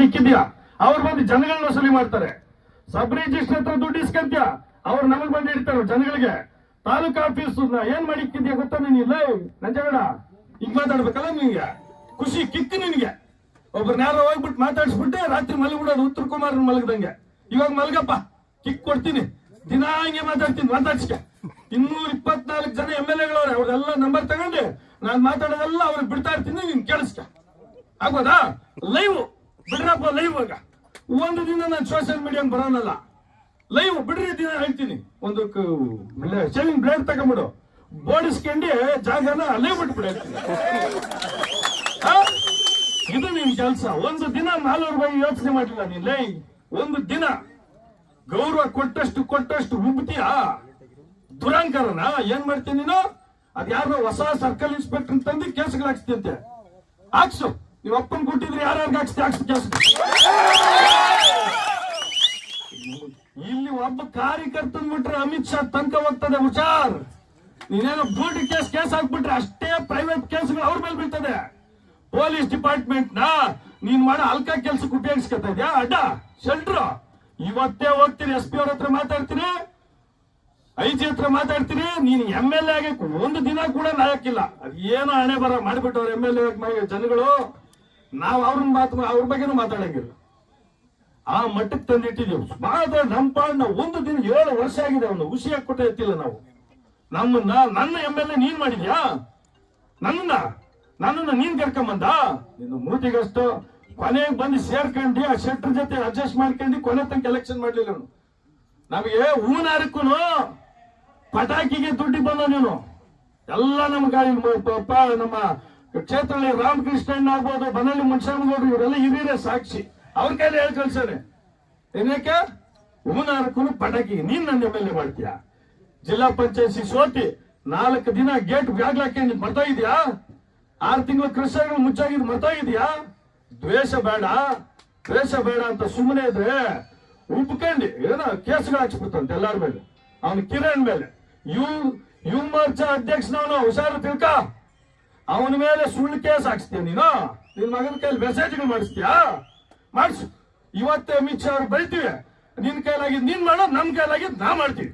ಇಕ್ಕಿದ್ಯಾ ಅವ್ರು ಬಂದು ಜನಗಳನ್ನ ವಸೂಲಿ ಮಾಡ್ತಾರೆ. ಸಬ್ ರಿಜಿಸ್ಟರ್ ಹತ್ರ ದುಡ್ಡು ಇಸ್ಕಂತ್ಯ ಅವ್ರು ನಮಗ್ ಬಂದು ಇಡ್ತಾರೆ ಜನಗಳಿಗೆ. ತಾಲೂಕು ಆಫೀಸ್ ಏನ್ ಮಾಡಿ ಇಕ್ಕಿದ್ಯಾ ಗೊತ್ತಾ ನೀನಿಲ್ಲ ನಂಜಗಡ? ಈಗ ಮಾತಾಡ್ಬೇಕಲ್ಲ ನಿನ್ಗೆ, ಖುಷಿ ಕಿತ್ತು ನಿನ್ಗೆ. ಒಬ್ರನ್ನ ಯಾರೋ ಹೋಗ್ಬಿಟ್ಟು ಮಾತಾಡ್ಸ್ಬಿಟ್ಟೆ ರಾತ್ರಿ ಮಲಗ್ಬಿಡೋದು, ಉತ್ತರ ಕುಮಾರನ್ ಮಲಗದಂಗೆ. ಇವಾಗ ಮಲಗಪ್ಪ, ಕಿಕ್ ಕೊಡ್ತೀನಿ, ದಿನಾ ಹಂಗೆ ಮಾತಾಡ್ತೀನಿ, ಮಾತಾಡ್ಸ್ಕೆ. 224 ಜನ MLA ಗಳವ್ರೆ, ಅವ್ರೆಲ್ಲ ನಂಬರ್ ತಗೊಂಡು ನಾನ್ ಮಾತಾಡೋದೆಲ್ಲ ಅವ್ರಿಗೆ ಬಿಡ್ತಾ ಇರ್ತೀನಿ, ನೀನ್ ಕೇಳಿಸ್ಕ. ಆಗ್ಬೋದಾ? ಲೈವ್ ಬಿಡ್ರಪ್ಪ, ಲೈವ್ ಆಗ ಒಂದು ದಿನ ನಾನು ಸೋಷಿಯಲ್ ಮೀಡಿಯಾ ಬರೋನಲ್ಲ, ಲೈವ್ ಬಿಡ್ರಿ ದಿನ ಹೇಳ್ತೀನಿ. ಒಂದು ಶೇವಿಂಗ್ ಬ್ಲೇಡ್ ತಗೊಂಡ್ಬಿಡು, ಬೋಡಿಸ್ಕೊಂಡಿ ಜಾಗನ ಲೈವ್ ಬಿಟ್ಬಿಡ. ಇದು ನಿನ್ ಕೆಲಸ. ಒಂದು ದಿನ 400 ರೂಪಾಯಿ ಯೋಚನೆ ಮಾಡಿಲ್ಲ ನೀನ್. ಲೈ ಒಂದು ದಿನ ಗೌರವ ಕೊಟ್ಟಷ್ಟು ಉಬ್ತೀಯಾ? ದುರಂಕಾರನ ಏನ್ ಮಾಡ್ತೀನಿ ನೀನು? ಅದ್ಯಾರೋ ಹೊಸ ಸರ್ಕಲ್ ಇನ್ಸ್ಪೆಕ್ಟರ್ ತಂದು ಕೇಸ್ಗಳು ಹಾಕ್ಸ್ತಿಂತೆ. ಹಾಕ್ಸು, ನೀವು ಅಪ್ಪನ್ ಕೊಟ್ಟಿದ್ರೆ ಯಾರ್ಯಾರಿಗೆ ಹಾಕ್ಸ್ತಿ ಕೇಸ್. ಇಲ್ಲಿ ಒಬ್ಬ ಕಾರ್ಯಕರ್ತನ್ ಬಿಟ್ರೆ ಅಮಿತ್ ಶಾ ತನಕ ಹೋಗ್ತದೆ, ಹುಷಾರ್. ನೀನೇನೋ ಬೂಟಿ ಕೇಸ್ ಹಾಕ್ಬಿಟ್ರೆ ಅಷ್ಟೇ ಪ್ರೈವೇಟ್ ಕೇಸ್ಗಳು ಅವ್ರ ಮೇಲೆ ಬೀಳ್ತದೆ. ಪೊಲೀಸ್ ಡಿಪಾರ್ಟ್ಮೆಂಟ್ ನ ನೀನ್ ಮಾಡೋ ಅಲ್ಕಾ ಕೆಲ್ಸಕ್ಕೆ ಉಪಯೋಗಿಸ್ಕೊತಾ ಇದ್ಯಾ? ಅಡ್ಡ ಶೆಲ್ಟ್ರು. ಇವತ್ತೇ ಹೋಗ್ತೀನಿ, SP ಅವ್ರ ಹತ್ರ ಮಾತಾಡ್ತೀನಿ, IG ಹತ್ರ ಮಾತಾಡ್ತೀನಿ. ನೀನ್ MLA ಆಗಕ್ಕೆ ಒಂದು ದಿನ ಕೂಡ ನಾಯಕಿಲ್ಲ. ಅದ್ ಏನೋ ಹಣೆ ಬರ ಮಾಡಿಬಿಟ್ಟವ್ರು MLA ಜನಗಳು. ನಾವ್ ಅವ್ರ ಬಗ್ಗೆನೂ ಮಾತಾಡಂಗಿಲ್ಲ, ಆ ಮಟ್ಟಕ್ಕೆ ತಂದಿಟ್ಟಿದ್ದೀವಿ. ನಮ್ಮ ಪಾಡ್ನ ಒಂದು ದಿನ 7 ವರ್ಷ ಆಗಿದೆ, ಅವನು ಹುಷಿಯಾಗಿ ಕೊಟ್ಟೆ ಎತ್ತಿಲ್ಲ ನಾವು. ನನ್ನ MLA ನೀನ್ ಮಾಡಿದ್ಯಾ? ನನ್ನನ್ನ ನೀನ್ ಕರ್ಕೊಂಬಂದ? ನಿನ್ನ ಮೂತಿಗಷ್ಟು ಕೊನೆಗೆ ಬಂದು ಸೇರ್ಕೊಂಡಿ ಆ ಶೆಟ್ರ್ ಜೊತೆ ಅಡ್ಜಸ್ಟ್ ಮಾಡ್ಕೊಂಡು ಕೊನೆ ತನಕ ಎಲೆಕ್ಷನ್ ಮಾಡ್ಲಿಲ್ಲ ಅವನು. ನಮಗೆ ಹೂನಾರಕ್ಕೂ ಪಟಾಕಿಗೆ ದುಡ್ಡಿ ಬಂದ ನೀನು. ಎಲ್ಲ ನಮ್ಮ ಕ್ಷೇತ್ರದಲ್ಲಿ ರಾಮಕೃಷ್ಣಣ್ಣ ಆಗ್ಬೋದು, ಬನಹಳ್ಳಿ ಮುನ್ಸಾಮಗೌಡರು, ಇವರೆಲ್ಲ ಹಿರಿಯರೇ ಸಾಕ್ಷಿ. ಅವ್ರ ಕೈಲಿ ಹೇಳಿ ಕಳ್ಸಾನೆ. ಏನಕ್ಕೆ ಹೂನಾರಕ್ಕೂ ಪಟಾಕಿಗೆ ನೀನ್ ನನ್ನ MLA ಮಾಡ್ತೀಯ? ಜಿಲ್ಲಾ ಪಂಚಾಯತಿ ಸೋತಿ 4 ದಿನ ಗೇಟ್ ಬ್ಯಾಗ್ಲ ಹಾಕಿ ಮರ್ತಾ ಇದೆಯಾ? 6 ತಿಂಗಳು ಕೃಷಿಗಳು ಮುಚ್ಚಾಗಿದ್ ಮರ್ತಾ ಇದೆಯಾ? ದ್ವೇಷ ಬೇಡ ಅಂತ ಸುಮ್ಮನೆ ಇದ್ರೆ ಉಪ್ಕಂಡಿ ಏನೋ ಕೇಸ್ಗಳು ಹಾಕ್ಸ್ಬಿಡ್ತಂತೆ ಎಲ್ಲಾರ ಮೇಲೆ. ಅವನು ಕಿರಣ್ ಮೇಲೆ, ಯುವ ಮೋರ್ಚಾ ಅಧ್ಯಕ್ಷನವನು, ಹುಷಾರು ತಿಳ್ಕ. ಅವನ ಮೇಲೆ ಸುಳ್ಳು ಕೇಸ್ ಹಾಕ್ಸ್ತೀಯ ನೀನು. ನಿನ್ ಮಗನ ಕೈಲಿ ಮೆಸೇಜ್ಗಳು ಮಾಡಿಸ್ತೀಯಾ? ಮಾಡಿಸು. ಇವತ್ತೇ ಅಮಿತ್ ಶಾ ಅವ್ರು ಬೈತೀವಿ, ನಿನ್ ಕೈಲಾಗಿದ್ ನೀನ್ ಮಾಡೋ, ನಮ್ ಕೈಲಾಗಿದ್ ನಾ ಮಾಡ್ತೀವಿ.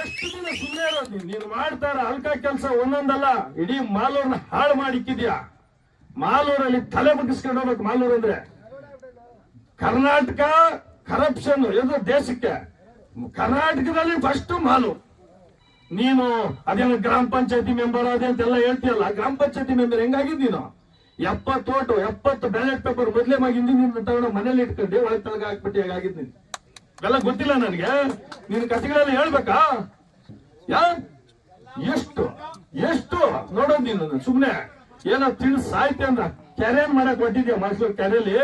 ಎಷ್ಟು ದಿನ ಸುಮ್ಮನೆ ಇರೋದು? ನೀನ್ ಮಾಡ್ತಾರ ಅಲ್ಕಾ ಕೆಲಸ ಒಂದೊಂದಲ್ಲ, ಇಡೀ ಮಾಲೂರ್ನ ಹಾಳು ಮಾಡಿಕ್ಕಿದ್ಯಾ. ಮಾಲೂರಲ್ಲಿ ತಲೆ ಬಗ್ಗಿಸ್ಕೊಂಡು ಹೋಗ್ಬೇಕು. ಮಾಲೂರು ಅಂದ್ರೆ ಕರ್ನಾಟಕ ಕರಪ್ಷನ್ ಇದು ದೇಶಕ್ಕೆ. ಕರ್ನಾಟಕದಲ್ಲಿ ಫಸ್ಟ್ ಮಾಲೂರು. ನೀನು ಅದೇನು ಗ್ರಾಮ ಪಂಚಾಯತಿ ಮೆಂಬರ್ ಅದೇ ಅಂತೆಲ್ಲ ಹೇಳ್ತೀಯಲ್ಲ, ಗ್ರಾಮ ಪಂಚಾಯತಿ ಮೆಂಬರ್ ಹೆಂಗಾಗಿದ್ ನೀನು? 70 ಬ್ಯಾಲೆಟ್ ಪೇಪರ್ ಮೊದ್ಲೇ ಹಿಂದಿನ ತಗೊಂಡು ಮನೇಲಿ ಇಟ್ಕೊಂಡು ಒಳಗೆ ತಳಗ ಹಾಕ್ಬಿಟ್ಟು ಹೇಗಾಗಿದ್ ನೀನು? ಎಲ್ಲ ಗೊತ್ತಿಲ್ಲ ನನಗೆ. ನೀನು ಕಥೆಗಳೆಲ್ಲ ಹೇಳ್ಬೇಕಾ? ಎಷ್ಟು ನೋಡೋದು ನೀನು? ಸುಮ್ನೆ ಏನೋ ತಿಳಿಸ್ ಸಾಯ್ತಿ ಅಂದ್ರ ಕೆರೆ ಮಾಡಕ್ ಕೊಟ್ಟಿದ್ಯಾ. ಮೈಸೂರು ಕೆರೆಯಲ್ಲಿ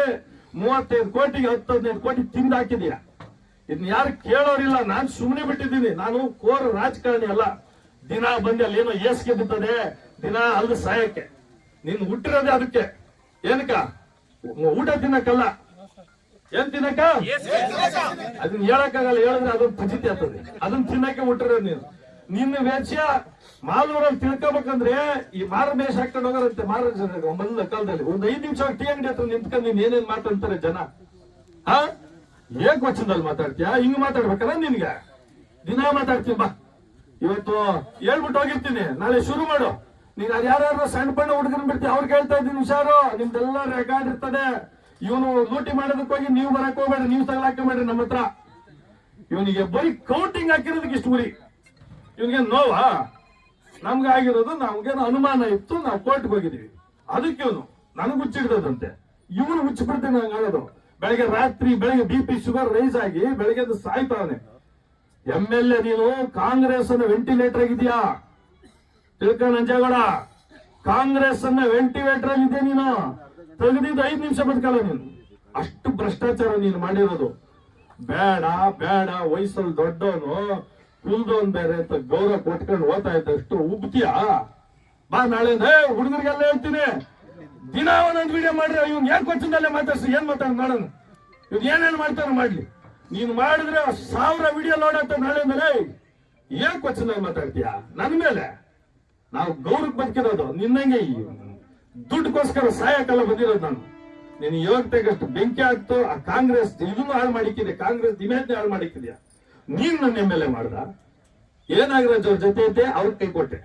35 ಕೋಟಿಗೆ 10-15 ಕೋಟಿ ತಿಂದು ಹಾಕಿದ್ಯಾ. ಇದನ್ನ ಯಾರು ಕೇಳೋರಿಲ್ಲ. ನಾನ್ ಸುಮ್ನೆ ಬಿಟ್ಟಿದ್ದೀನಿ. ನಾನು ಕೋರ ರಾಜಕಾರಣಿ ಅಲ್ಲ. ದಿನ ಬಂದು ಅಲ್ಲಿ ಏನೋ ಏಸ್ಗೆ ಬಿತ್ತದೆ, ದಿನ ಅಲ್ದ ಸಾಯಕ್ಕೆ. ನೀನ್ ಹುಟ್ಟಿರೋದೇ ಅದಕ್ಕೆ. ಏನಕ್ಕ? ಊಟ ತಿನ್ನಕ್ಕಲ್ಲ. ಏನ್ ತಿನ್ನಕ? ಅದನ್ನ ಹೇಳಕ್ಕಾಗಲ್ಲ. ಹೇಳಿದ್ರೆ ಅದೊಂದು ಫಜಿತಿ ಆಗ್ತದೆ. ಅದನ್ನ ತಿನ್ನಕ್ಕೆ ಹುಟ್ಟಿರೋದು ನೀನು. ನಿನ್ನ ವೆಚ್ಚ ಮಾಲೂರಲ್ಲಿ ತಿಳ್ಕೊಬೇಕಂದ್ರೆ ಈ ಮಾರಮೇಶ ಹಾಕೊಂಡು ಹೋಗಾರಂತೆ. ಮೊದಲ ಕಾಲದಲ್ಲಿ ಒಂದು 5 ನಿಮಿಷ ಟೀ ಅಂಗಡಿ ಹತ್ರ ನಿಂತ್ಕೊಂಡು ನೀನ್ ಏನೇನ್ ಮಾತಾಡ್ತಾರೆ ಜನ. ವಚನದಲ್ಲಿ ಮಾತಾಡ್ತೀಯ? ಹಿಂಗ್ ಮಾತಾಡ್ಬೇಕಲ್ಲ ನಿನ್ಗೆ? ದಿನ ಮಾತಾಡ್ತೀನಿ ಬಾ. ಇವತ್ತು ಹೇಳ್ಬಿಟ್ಟು ಹೋಗಿರ್ತೀನಿ, ನಾಳೆ ಶುರು ಮಾಡು. ನೀನ್ ಅದು ಯಾರು ಸಣ್ಣ ಪಣ್ಣ ಹುಡುಗರನ್ನ ಬಿಡ್ತೀವಿ, ಅವ್ರು ಕೇಳ್ತಾ ಇದ್ದೀನಿ ಹುಷಾರು. ನಿಮ್ದೆಲ್ಲ ರೆಕಾರ್ಡ್ ಇರ್ತದೆ. ಇವನು ಲೂಟಿ ಮಾಡೋದಕ್ಕೆ ಹೋಗಿ ನೀವು ಬರಕ್ ಹೋಗ್ಬೇಡ್ರಿ, ನೀವು ತಗೊಳಾಕೊಂಬೇಡ್ರಿ ನಮ್ಮ ಹತ್ರ. ಇವನಿಗೆ ಬರೀ ಕೌಂಟಿಂಗ್ ಹಾಕಿರೋದಕ್ಕೆ ಇಷ್ಟು ಗುರಿ. ಇವನಿಗೆ ನೋವಾ? ನಮ್ಗೆ ಆಗಿರೋದು, ನಮ್ಗೇನು ಅನುಮಾನ ಇತ್ತು, ನಾವು ಕೋರ್ಟ್ಗೆ ಹೋಗಿದೀವಿ. ಅದಕ್ಕೆ ಇವನು ನನಗೆ ಹುಚ್ಚಿಡ್ದಂತೆ. ಇವನು ಹುಚ್ಚಿಬಿಡ್ತೇನೆ ಹಂಗಾಗೋದು. ಬೆಳಗ್ಗೆ BP ಶುಗರ್ ರೈಸ್ ಆಗಿ ಬೆಳಗ್ಗೆ ಸಾಯ್ತಾವನೆ. MLA ನೀನು ಕಾಂಗ್ರೆಸ್ ಅನ್ನ ವೆಂಟಿಲೇಟರ್ ಆಗಿದ್ಯಾ? ತಿಳ್ಕೊಂಡ ನಂಜೇಗೌಡ, ಕಾಂಗ್ರೆಸ್ ಅನ್ನ ವೆಂಟಿಲೇಟರ್ ಆಗಿದ್ಯಾ ನೀನು? ತೆಗೆದಿದ್ದು 5 ನಿಮಿಷ ಬದುಕಲ್ಲ ನೀನು. ಅಷ್ಟು ಭ್ರಷ್ಟಾಚಾರ ನೀನು ಮಾಡಿರೋದು. ಬೇಡ ವಯಸ್ಸಲ್ಲಿ ದೊಡ್ಡವನು, ಕುಲ್ದವನ್ ಬೇರೆ ಅಂತ ಗೌರವ ಕೊಟ್ಕೊಂಡು ಓದ್ತಾ ಇದ್ದಷ್ಟು ಉಬ್ತೀಯಾ? ಬಾ ನಾಳೆ ಹುಡುಗರಿಗೆಲ್ಲ ಹೇಳ್ತೀನಿ, ದಿನ ಒಂದೊಂದು ವಿಡಿಯೋ ಮಾಡ್ರಿ. ಇವ್ನು ಏನ್ ಕೊಚ್ಚಿನಲ್ಲೇ ಮಾತಾಡ್ಸಿ, ಏನ್ ಮಾತಾಡ ನೋಡೋಣ. ಇವ್ನು ಏನೇನು ಮಾಡ್ತಾನೆ ಮಾಡ್ಲಿ. ನೀನು ಮಾಡಿದ್ರೆ 1000 ವಿಡಿಯೋ ನೋಡತ್ತ ನಾಳೆ ಮೇಲೆ. ಏನ್ ಕೊಚ್ಚಿನಲ್ಲಿ ಮಾತಾಡ್ತೀಯ ನನ್ನ ಮೇಲೆ? ನಾವು ಗೌರವಕ್ಕೆ ಬದುಕಿರೋದು. ನಿನ್ನಂಗೆ ದುಡ್ಡುಗೋಸ್ಕರ ಸಾಯಕಲ್ಲ ಬಂದಿರೋದು ನಾನು. ನೀನು ಯೋಗ್ಯತೆಗಷ್ಟು ಬೆಂಕಿ ಹಾಕ್ತು ಆ ಕಾಂಗ್ರೆಸ್ ಇದನ್ನು ಹಾಳು ಮಾಡಿಕ್ಕಿದೆ, ಕಾಂಗ್ರೆಸ್ ಇಮೇಜ್ ಹಾಳು ಮಾಡಿಕ್ಕಿದ್ಯಾ. ನೀನ್ ನನ್ನ MLA ಮಾಡ್ದ, ಎ ನಾಗರಾಜ್ ಅವ್ರ ಜೊತೆ ಇದ್ದೆ, ಅವ್ರ ಕೈ ಕೊಟ್ಟೆ.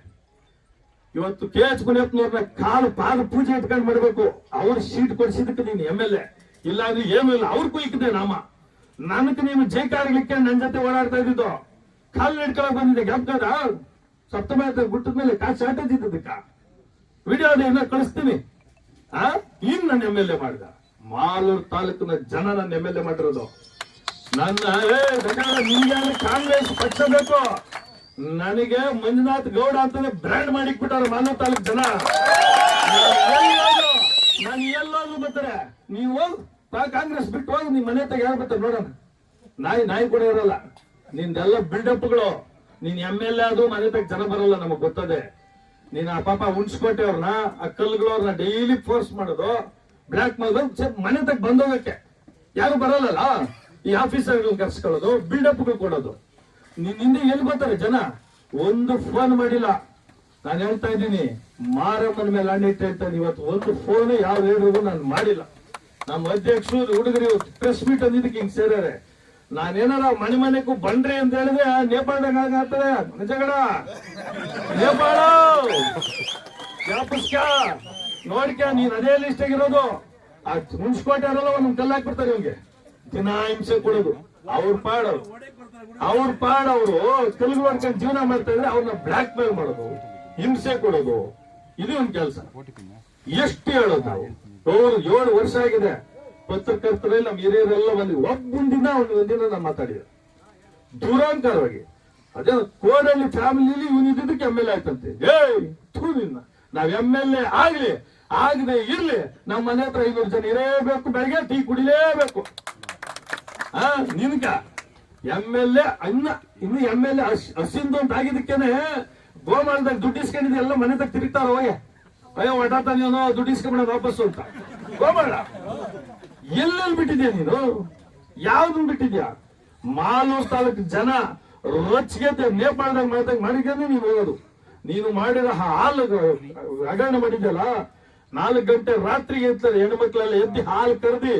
ಇವತ್ತು KH ಮುನಿಯಪ್ಪನವ್ರನ್ನ ಪಾದ ಪೂಜೆ ಇಟ್ಕೊಂಡು ಮಾಡ್ಬೇಕು. ಅವ್ರ ಸೀಟ್ ಕೊಡಿಸಿದಕ್ಕೆ ನೀನು MLA, ಇಲ್ಲ ಅಂದ್ರೆ ಏನು ಇಲ್ಲ. ಅವ್ರ ಕುಯ್ಕಿದೆ ನಾಮ. ನನಗೆ ನೀನು ಜೈಕಾರ್ಲಿಕ್ಕೆ ನನ್ನ ಜೊತೆ ಓಡಾಡ್ತಾ ಇದ್ದಿದ್ದು, ಕಾಲು ಹಿಡ್ಕೊಳಕ್ ಬಂದಿದ್ದೆ. ಜ್ಞಾಪಕದ ಸಪ್ತಮ ಗುಟ್ಟದ ಮೇಲೆ ಕಾಸು ಶಾರ್ಟೇಜ್ ಇದ್ದದಕ್ಕ ವಿಡಿಯೋ ಏನೋ ಕಳಿಸ್ತೀನಿ. ಇನ್ ನನ್ನ MLA ಮಾಡಿದ. ಮಾಲೂರು ತಾಲೂಕಿನ ಜನ ನನ್ನ MLA ಮಾಡಿರೋದು. ನಿನ್ಗೆ ಕಾಂಗ್ರೆಸ್ ಪಕ್ಷ ಬೇಕು, ನನಗೆ ಮಂಜುನಾಥ್ ಗೌಡ ಅಂತಾನೆ ಬ್ರ್ಯಾಂಡ್ ಮಾಡಿಕ್ಬಿಟ್ಟಾರ ಮಾಲೂರು ತಾಲೂಕು ಜನ. ನಾನು ಎಲ್ಲೋದು ಬರ್ತಾರೆ, ನೀವು ಕಾಂಗ್ರೆಸ್ ಬಿಟ್ಟು ಹೋಗಿ ನಿಮ್ ಮನೆ ಹತ್ರ ಯಾರು ಬರ್ತಾರೆ ನೋಡೋಣ. ನಾಯಿ ಕೂಡ ಇರಲ್ಲ. ನಿಂದೆಲ್ಲ ಬಿಲ್ಡಪ್ಗಳು. ನೀನ್ MLA ಅದು ಮನೆ ತಗ ಜನ ಬರಲ್ಲ, ನಮಗ್ ಗೊತ್ತದೆ. ನೀನ್ ಆ ಪಾಪ ಉಣ್ಸ್ಕೊಟ್ಟೆ ಅವ್ರನ್ನ, ಆ ಕಲ್ಲುಗಳವ್ರನ್ನ ಡೈಲಿ ಫೋರ್ಸ್ ಮಾಡೋದು, ಬ್ಲಾಕ್ ಮಾಡೋದು, ಮನೆ ತಗ ಬಂದೋಗಕ್ಕೆ ಯಾರು ಬರಲ್ಲ. ಈ ಆಫೀಸರ್ಗಳು ಕರ್ಸ್ಕೊಳ್ಳೋದು, ಬಿಲ್ಡಪ್ಗಳು ಕೊಡೋದು. ನಿಂದೆ ಎಲ್ಲಿ ಬರ್ತಾರೆ ಜನ? ಒಂದು ಫೋನ್ ಮಾಡಿಲ್ಲ. ನಾನು ಹೇಳ್ತಾ ಇದ್ದೀನಿ, ಮಾರಮ್ಮನ ಮೇಲೆ ಅಣ್ಣಿಟ್ಟು ಹೇಳ್ತಾನೆ. ಇವತ್ತು ಒಂದು ಫೋನ್ ಯಾವ ಹೇಳಿದ್ರು ನಾನು ಮಾಡಿಲ್ಲ. ನಮ್ಮ ಅಧ್ಯಕ್ಷರು ಹುಡುಗರು ಪ್ರೆಸ್ ಮೀಟ್ ಅಂದಿದ್ದಕ್ಕೆ ಹಿಂಗ್ ಸೇರ್ಯಾರೆ. ನಾನೇನಾರ ಮನೆಗೂ ಬಂಡ್ರಿ ಅಂತ ಹೇಳಿದ್ರೆ ನೇಪಾಳದಾಗ ಆಗ್ತದೆ ನಿಜಗಡ. ನೇಪಾಳ ವ್ಯಾಪಸ್ಕ ನೋಡ್ಕ, ನೀನ್ ಅದೇ ಲಿಸ್ಟ್ ಆಗಿರೋದು. ಆ ಮುನ್ಸ್ಕೋಟೆ ಅವರೆಲ್ಲ ಒಂದೊಂದು ಕಲ್ಲು ಹಾಕ್ಬಿಡ್ತಾರೆ ಇವ್ಗೆ. ದಿನ ಹಿಂಸೆ ಕೊಡೋದು. ಅವ್ರ ಪಾಡು ಅವರು ಕಲ್ಲು ಹೊಡ್ಕೊಂಡು ಜೀವನ ಮಾಡ್ತಾ ಇದ್ರೆ ಅವ್ರನ್ನ ಬ್ಲಾಕ್ ಮೇಲ್ ಮಾಡೋದು, ಹಿಂಸೆ ಕೊಡೋದು, ಇದು ಒಂದ್ ಕೆಲಸ. ಎಷ್ಟು ಹೇಳೋದು ನಾವು? 7 ವರ್ಷ ಆಗಿದೆ. ಪತ್ರಕರ್ತರಲ್ಲಿ ನಮ್ಮ ಹಿರಿಯರೆಲ್ಲ ಬಂದು ಒಂದಿನ ನಾನು ಮಾತಾಡಿದೆ ದುರಾಂಕಾರವಾಗಿ. ಅದೇ ಕೋಡಳ್ಳಿ ಫ್ಯಾಮಿಲಿಲಿ ಇವನು ಇದ್ದಿದ್ದಕ್ಕೆ MLA ಆಯ್ತಂತೆ. ನಾವ್ MLA ಆಗ್ಲಿ ಆಗದೆ ಇರ್ಲಿ, ನಮ್ಮ ಮನೆ ಹತ್ರ 500 ಜನ ಇರಬೇಕು, ಬೆಳಗ್ಗೆ ಟೀ ಕುಡಿಲೇಬೇಕು. ನಿನ್ಕ MLA ಇನ್ನು MLA ಹಸಿಂದು ಅಂತ ಆಗಿದ್ದಕ್ಕೇನೆ ಗೋಮಾಳದಾಗ ದುಡ್ಡು ಇಸ್ಕೊಂಡಿದ್ದೆ ಎಲ್ಲ ಮನೆ ತಗ ತಿರುಗ್ತಾರ. ಹೋಗಿ ಅಯ್ಯೋ ಒಟಾತ ನೀನು ದುಡ್ಡು ಇಸ್ಕೊಂಬಿಡೋದು ವಾಪಸ್ಸು ಅಂತ. ಗೋಮಾಳ ಎಲ್ಲೆಲ್ಲಿ ಬಿಟ್ಟಿದ್ಯಾ ನೀನು? ಯಾವ್ದನ್ ಬಿಟ್ಟಿದ್ಯಾ? ಮಾಲೂರು ತಾಲೂಕು ಜನ ರೊಚ್ಚಿಗೆ ನೇಪಾಳದಾಗ ಮಾಡಿದ್ರೆ ನೀನು ಹೋಗೋದು. ನೀನು ಮಾಡಿರೋ ಹಾಲು ಹಗರಣ ಮಾಡಿದ್ಯಲ್ಲ, 4 ಗಂಟೆ ರಾತ್ರಿಗೆ ಇರ್ತಾರೆ ಹೆಣ್ಮಕ್ಳೆಲ್ಲ ಎದ್ದು ಹಾಲು ಕರೆದಿ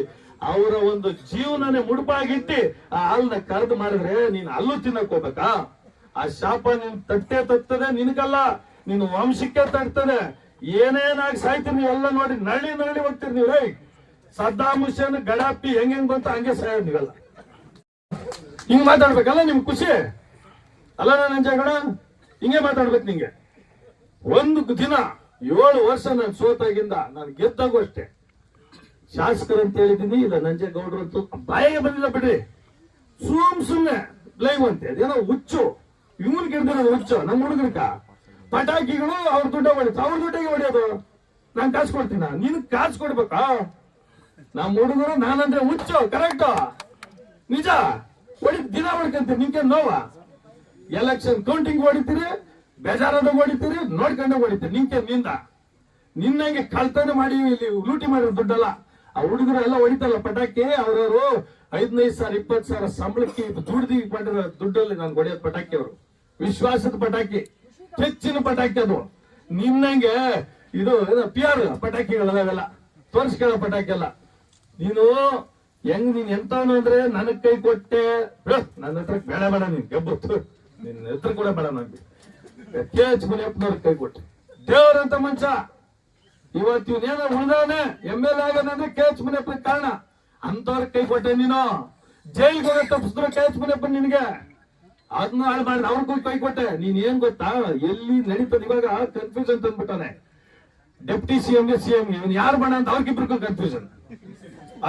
ಅವರ ಒಂದು ಜೀವನನೇ ಮುಡುಪಾಗಿಟ್ಟಿ ಆ ಹಾಲನ್ನ ಕರೆದು ಮಾಡಿದ್ರೆ ನೀನು ಅಲ್ಲೂ ತಿನ್ನಕ್ ಹೋಗ್ಬೇಕಾ? ಆ ಶಾಪ ನಿನ್ ತಟ್ಟೆ ನಿನಗಲ್ಲ, ನಿನ್ನ ವಂಶಕ್ಕೆ ತಟ್ತದೆ. ಏನೇನಾಗಿ ಸಾಯ್ತೀರಿ ನೀವೆಲ್ಲ ನೋಡಿ ನಳ್ಳಿ ಹೋಗ್ತೀರಿ ನೀವು. ರೈ ಸದ್ದಾಮ್ ಹುಸೇನ್ ಗಡಾಪಿ ಹೆಂಗ್ ಬಂತ ಹಂಗೆ ಸಾಯೋದು ನೀವೆಲ್ಲ. ಹಿಂಗ್ ಮಾತಾಡ್ಬೇಕಲ್ಲ, ನಿಮ್ ಖುಷಿ ಅಲ್ಲ? ನಂಜೇಗೌಡ ಹಿಂಗೆ ಮಾತಾಡ್ಬೇಕು ನಿಂಗೆ. ಒಂದು ದಿನ 7 ವರ್ಷ ನಾನು ಸೋತಾಗಿಂದ ನಾನು ಗೆದ್ದಾಗೂ ಅಷ್ಟೇ ಶಾಸಕರು ಅಂತ ಹೇಳಿದೀನಿ. ಇಲ್ಲ ನಂಜೇಗೌಡರು ಅಂತೂ ಬಾಯಿಗೆ ಬಂದಿಲ್ಲ ಬಿಡ್ರಿ. ಸುಮ್ನೆ ಲೈವ್ ಅಂತೆ ಅದೇನೋ ಹುಚ್ಚು. ಇವನ್ ಗೆದ್ದಿರೋದು ಹುಚ್ಚು. ನಮ್ಮ ಹುಡುಗರ್ಕ ಪಟಾಕಿಗಳು ಅವ್ರ ದುಡ್ಡ ಹೊಡಿತು, ಅವ್ರ ದುಡ್ಡಿಗೆ ಹೊಡೆಯೋದು. ನಾನ್ ಕಾಸು ಕೊಡ್ತೀನ, ನೀನ್ ಕಾಸು ಕೊಡ್ಬೇಕಾ? ನಮ್ಮ ಹುಡುಗರು ನಾನಂದ್ರೆ ಹುಚ್ಚು, ಕರೆಕ್ಟ್ ನಿಜ. ದಿನ ಹೊಡ್ಕಂತೀರಿ, ನಿಮ್ಗೆ ನೋವ? ಎಲೆಕ್ಷನ್ ಕೌಂಟಿಂಗ್ ಹೊಡಿತೀರಿ, ಬೇಜಾರದ ಹೊಡಿತೀರಿ, ನೋಡ್ಕೊಂಡ ಹೊಡಿತೀರಿ. ನಿನ್ನಂಗೆ ಕಳ್ತನ ಮಾಡಿ ಇಲ್ಲಿ ಲೂಟಿ ಮಾಡಿರೋ ದುಡ್ಡಲ್ಲ. ಆ ಹುಡುಗರು ಎಲ್ಲ ಹೊಡಿತಲ್ಲ ಪಟಾಕಿ. ಅವ್ರವರು 15,000 20,000 ಸಂಬಳಕ್ಕೆ ದುಡ್ದು ಮಾಡಿರೋ ದುಡ್ಡಲ್ಲಿ ನಾನು ಹೊಡೆಯೋದು ಪಟಾಕಿ. ಅವರು ವಿಶ್ವಾಸದ ಪಟಾಕಿ, ಹೆಚ್ಚಿನ ಪಟಾಕಿ. ಅದು ನಿನ್ನಂಗೆ ಇದು PR ಪಟಾಕಿಗಳವೆಲ್ಲ ತೋರಿಸ್ಕೊಳ್ಳೋ ಪಟಾಕಿ ಅಲ್ಲ. ನೀನು ನೀನ್ ಎಂತವನು ಅಂದ್ರೆ ನನಗ್ ಕೈ ಕೊಟ್ಟೆ, ನನ್ನ ಹತ್ರ ಬೇಡ ನೀನ್ ಗೆಬ್ಬತ್ತು, ನಿನ್ನ ಹತ್ರ ಕೂಡ ಬೇಡ. ನಂಗೆ KH ಮುನಿಯಪ್ಪನವ್ರಿಗೆ ಕೈ ಕೊಟ್ಟೆ. ದೇವರಂತ ಮನುಷ್ಯ ಇವತ್ತು ಇವನೇನ ಉಳಿದವನೇ MLA ಆಗೋದಂದ್ರೆ KH ಮುನಿಯಪ್ಪನ ಕಾರಣ. ಅಂತವ್ರಿಗೆ ಕೈ ಕೊಟ್ಟೆ ನೀನು. ಜೈಲ್ಗೆ ಹೋಗೋ ತಪ್ಪಿಸಿದ್ರು KH ಮುನಿಯಪ್ಪ ನಿನ್ಗೆ. ಅದನ್ನ ಹಾಳು ಮಾಡಿದ ಅವ್ರಿಗೂ ಕೈ ಕೊಟ್ಟೆ. ನೀನ್ ಏನ್ ಗೊತ್ತಾ, ಎಲ್ಲಿ ನಡೀತದ ಇವಾಗ ಕನ್ಫ್ಯೂಷನ್ ತಂದ್ಬಿಟ್ಟಾನೆ. ಡೆಪ್ಟಿ CMಗೆ CMಗೆ ಇವನ್ ಯಾರು ಬೇಡ ಅಂತ ಅವ್ರಿಗಿಬ್ರಿಗೂ ಕನ್ಫ್ಯೂಷನ್.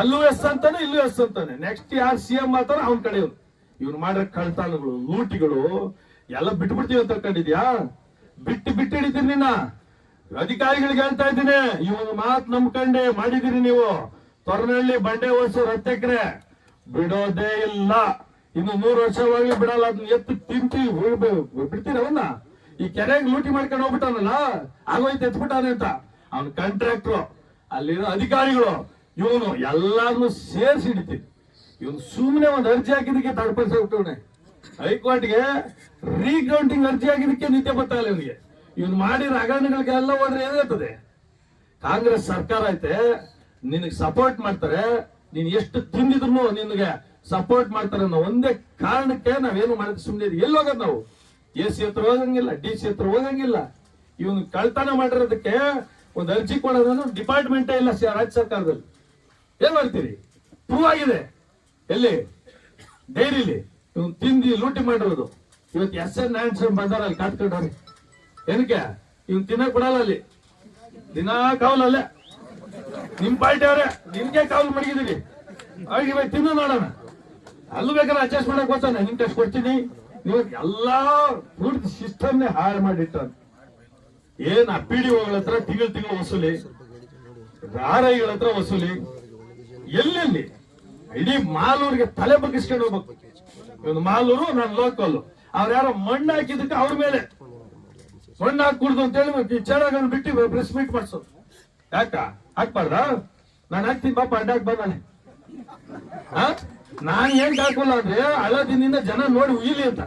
ಅಲ್ಲೂ ಎಸ್ ಅಂತಾನೆ, ಇಲ್ಲೂ ಎಸ್ ಅಂತಾನೆ. ನೆಕ್ಸ್ಟ್ ಯಾರು CM ಮಾಡ್ತಾರೋ ಅವ್ನ ಕಡೆ ಇವ್ನು ಮಾಡಿರೋ ಕಳ್ತಾನಗಳು ಲೂಟಿಗಳು ಎಲ್ಲ ಬಿಟ್ಬಿಡ್ತೀವಿ ಅಂತ ಕಂಡಿದ್ಯಾ? ಬಿಟ್ಟು ಹಿಡಿತೀರಿ ನಿನ್ನ. ಅಧಿಕಾರಿಗಳಿಗೆ ಹೇಳ್ತಾ ಇದ್ದೀನಿ, ಇವನು ಮಾತು ನಂಬ್ಕೊಂಡೆ ಮಾಡಿದಿರಿ ನೀವು. ತೊರನಹಳ್ಳಿ ಬಂಡೆ ಓಡಿಸೋ 10 ಎಕರೆ ಬಿಡೋದೇ ಇಲ್ಲ. ಇನ್ನು 100 ವರ್ಷವಾಗ್ಲಿ ಬಿಡಲ್ಲ. ಅದನ್ನ ಎತ್ತು ತಿಂತಿ ಬಿಡ್ತೀರ ಅವನ್ನ. ಈ ಕೆರೆಗೆ ಲೂಟಿ ಮಾಡ್ಕೊಂಡು ಹೋಗ್ಬಿಟ್ಟಾನಲ್ಲ, ಆಗೋಯ್ತು ಎತ್ಬಿಟ್ಟಾನೆ ಅಂತ ಅವನ್ ಕಾಂಟ್ರಾಕ್ಟ್ರು, ಅಲ್ಲಿರೋ ಅಧಿಕಾರಿಗಳು, ಇವನು ಎಲ್ಲಾರನ್ನು ಸೇರಿಸಿ ಹಿಡಿತೀವಿ. ಇವನು ಸುಮ್ಮನೆ ಒಂದು ಅರ್ಜಿ ಹಾಕಿದಕ್ಕೆ ತಡ್ಪಡಿಸ್ಬಿಟ್ಟವನೆ. ಹೈಕೋರ್ಟ್ಗೆ ರೀಕೌಂಟಿಂಗ್ ಅರ್ಜಿ ಹಾಕಿದಕ್ಕೆ ನಿತ್ಯ ಗೊತ್ತಾಗಲ್ಲ ಇವನಿಗೆ. ಇವನು ಮಾಡಿರೋ ಹಗರಣಗಳಿಗೆಲ್ಲ ಹೋದ್ರೆ ಏನಾಗ್ತದೆ? ಕಾಂಗ್ರೆಸ್ ಸರ್ಕಾರ ಐತೆ, ನಿನಗೆ ಸಪೋರ್ಟ್ ಮಾಡ್ತಾರೆ. ನೀನ್ ಎಷ್ಟು ತಿಂದಿದ್ರು ನಿನ್ಗೆ ಸಪೋರ್ಟ್ ಮಾಡ್ತಾರೆ ಅನ್ನೋ ಒಂದೇ ಕಾರಣಕ್ಕೆ ನಾವೇನು ಮಾಡಿದ್ರೆ ಸುಮ್ಮನೆ ಎಲ್ಲಿ ಹೋಗೋದು ನಾವು? AC ಹತ್ರ ಹೋಗಂಗಿಲ್ಲ, DC ಹತ್ರ ಹೋಗಂಗಿಲ್ಲ. ಇವನು ಕಳ್ತನ ಮಾಡಿರೋದಕ್ಕೆ ಒಂದು ಅರ್ಜಿ ಕೊಡೋದನ್ನು ಡಿಪಾರ್ಟ್ಮೆಂಟೇ ಇಲ್ಲ ರಾಜ್ಯ ಸರ್ಕಾರದಲ್ಲಿ. ಏನ್ ಮಾಡ್ತೀರಿ? ಪ್ರೂವ್ ಆಗಿದೆ. ಎಲ್ಲಿ? ಡೈರಿಲಿ ಇವನು ತಿಂದಿ ಲೂಟಿ ಮಾಡಿರೋದು. ಇವತ್ತು SN ನಾರಾಯಣ ಬಂದಾರ ಅಲ್ಲಿ ಕಾತ್ಕೊಂಡ್ರಿ. ಏನಕ್ಕೆ? ಇವನ್ ತಿನ್ನಕ್ ಬಿಡಲ್ಲ ಅಲ್ಲಿ, ದಿನಾ ಕಾವಲಲ್ಲೇ. ನಿಮ್ ಪಾರ್ಟಿ ಅವರೇ ನಿಮ್ಗೆ ಕಾವಲು ಮಡಗಿದೀವಿ, ಅವ್ರಿಗೆ ತಿನ್ನು ನೋಡೋಣ. ಅಲ್ಲೂ ಬೇಕಾದ್ರೆ ಅಡ್ಜಸ್ಟ್ ಮಾಡಕ್ ಬರ್ತಾನೆ, ನಿಮ್ ಟೆಸ್ಟ್ ಕೊಡ್ತೀನಿ. ನೀವು ಎಲ್ಲಾ ಫುಡ್ ಸಿಸ್ಟಮ್ನೇ ಹಾಳು ಮಾಡಿಟ್ಟ. ಏನ್ PDOಗಳ ಹತ್ರ ತಿಂಗಳು ವಸೂಲಿ, RIಗಳ ಹತ್ರ ವಸೂಲಿ, ಎಲ್ಲೆಲ್ಲಿ ಇಡೀ ಮಾಲೂರಿಗೆ ತಲೆ ಬಗ್ಗಿಸ್ಕೊಂಡು ಹೋಗ್ಬೇಕು. ಇವನು ಮಾಲೂರು, ನಾನು ಲೋಕಲ್. ಅವ್ರು ಯಾರೋ ಮಣ್ಣು ಹಾಕಿದಕ್ಕೆ ಅವ್ರ ಮೇಲೆ ಮಣ್ಣು ಹಾಕೂಡ್ದು ಅಂತ ಹೇಳಿ ಚೇಳಗಳನ್ನ ಬಿಟ್ಟು ಪ್ರೆಸ್ ಮೀಟ್ ಮಾಡ್ಸೋದು. ಯಾಕ ಹಾಕ್ಬಾರ್ದ? ನಾನು ಹಾಕ್ತೀನಿ ಪಾಪ, ಅಡ್ಡಾಕ್ ಬಂದಾನೆ. ನಾನ್ ಏನ್ ಹಾಕೋಲ್ಲ ಅಂದ್ರೆ ಹಳದಿನಿಂದ ಜನ ನೋಡಿ ಉಯ್ಲಿ ಅಂತ.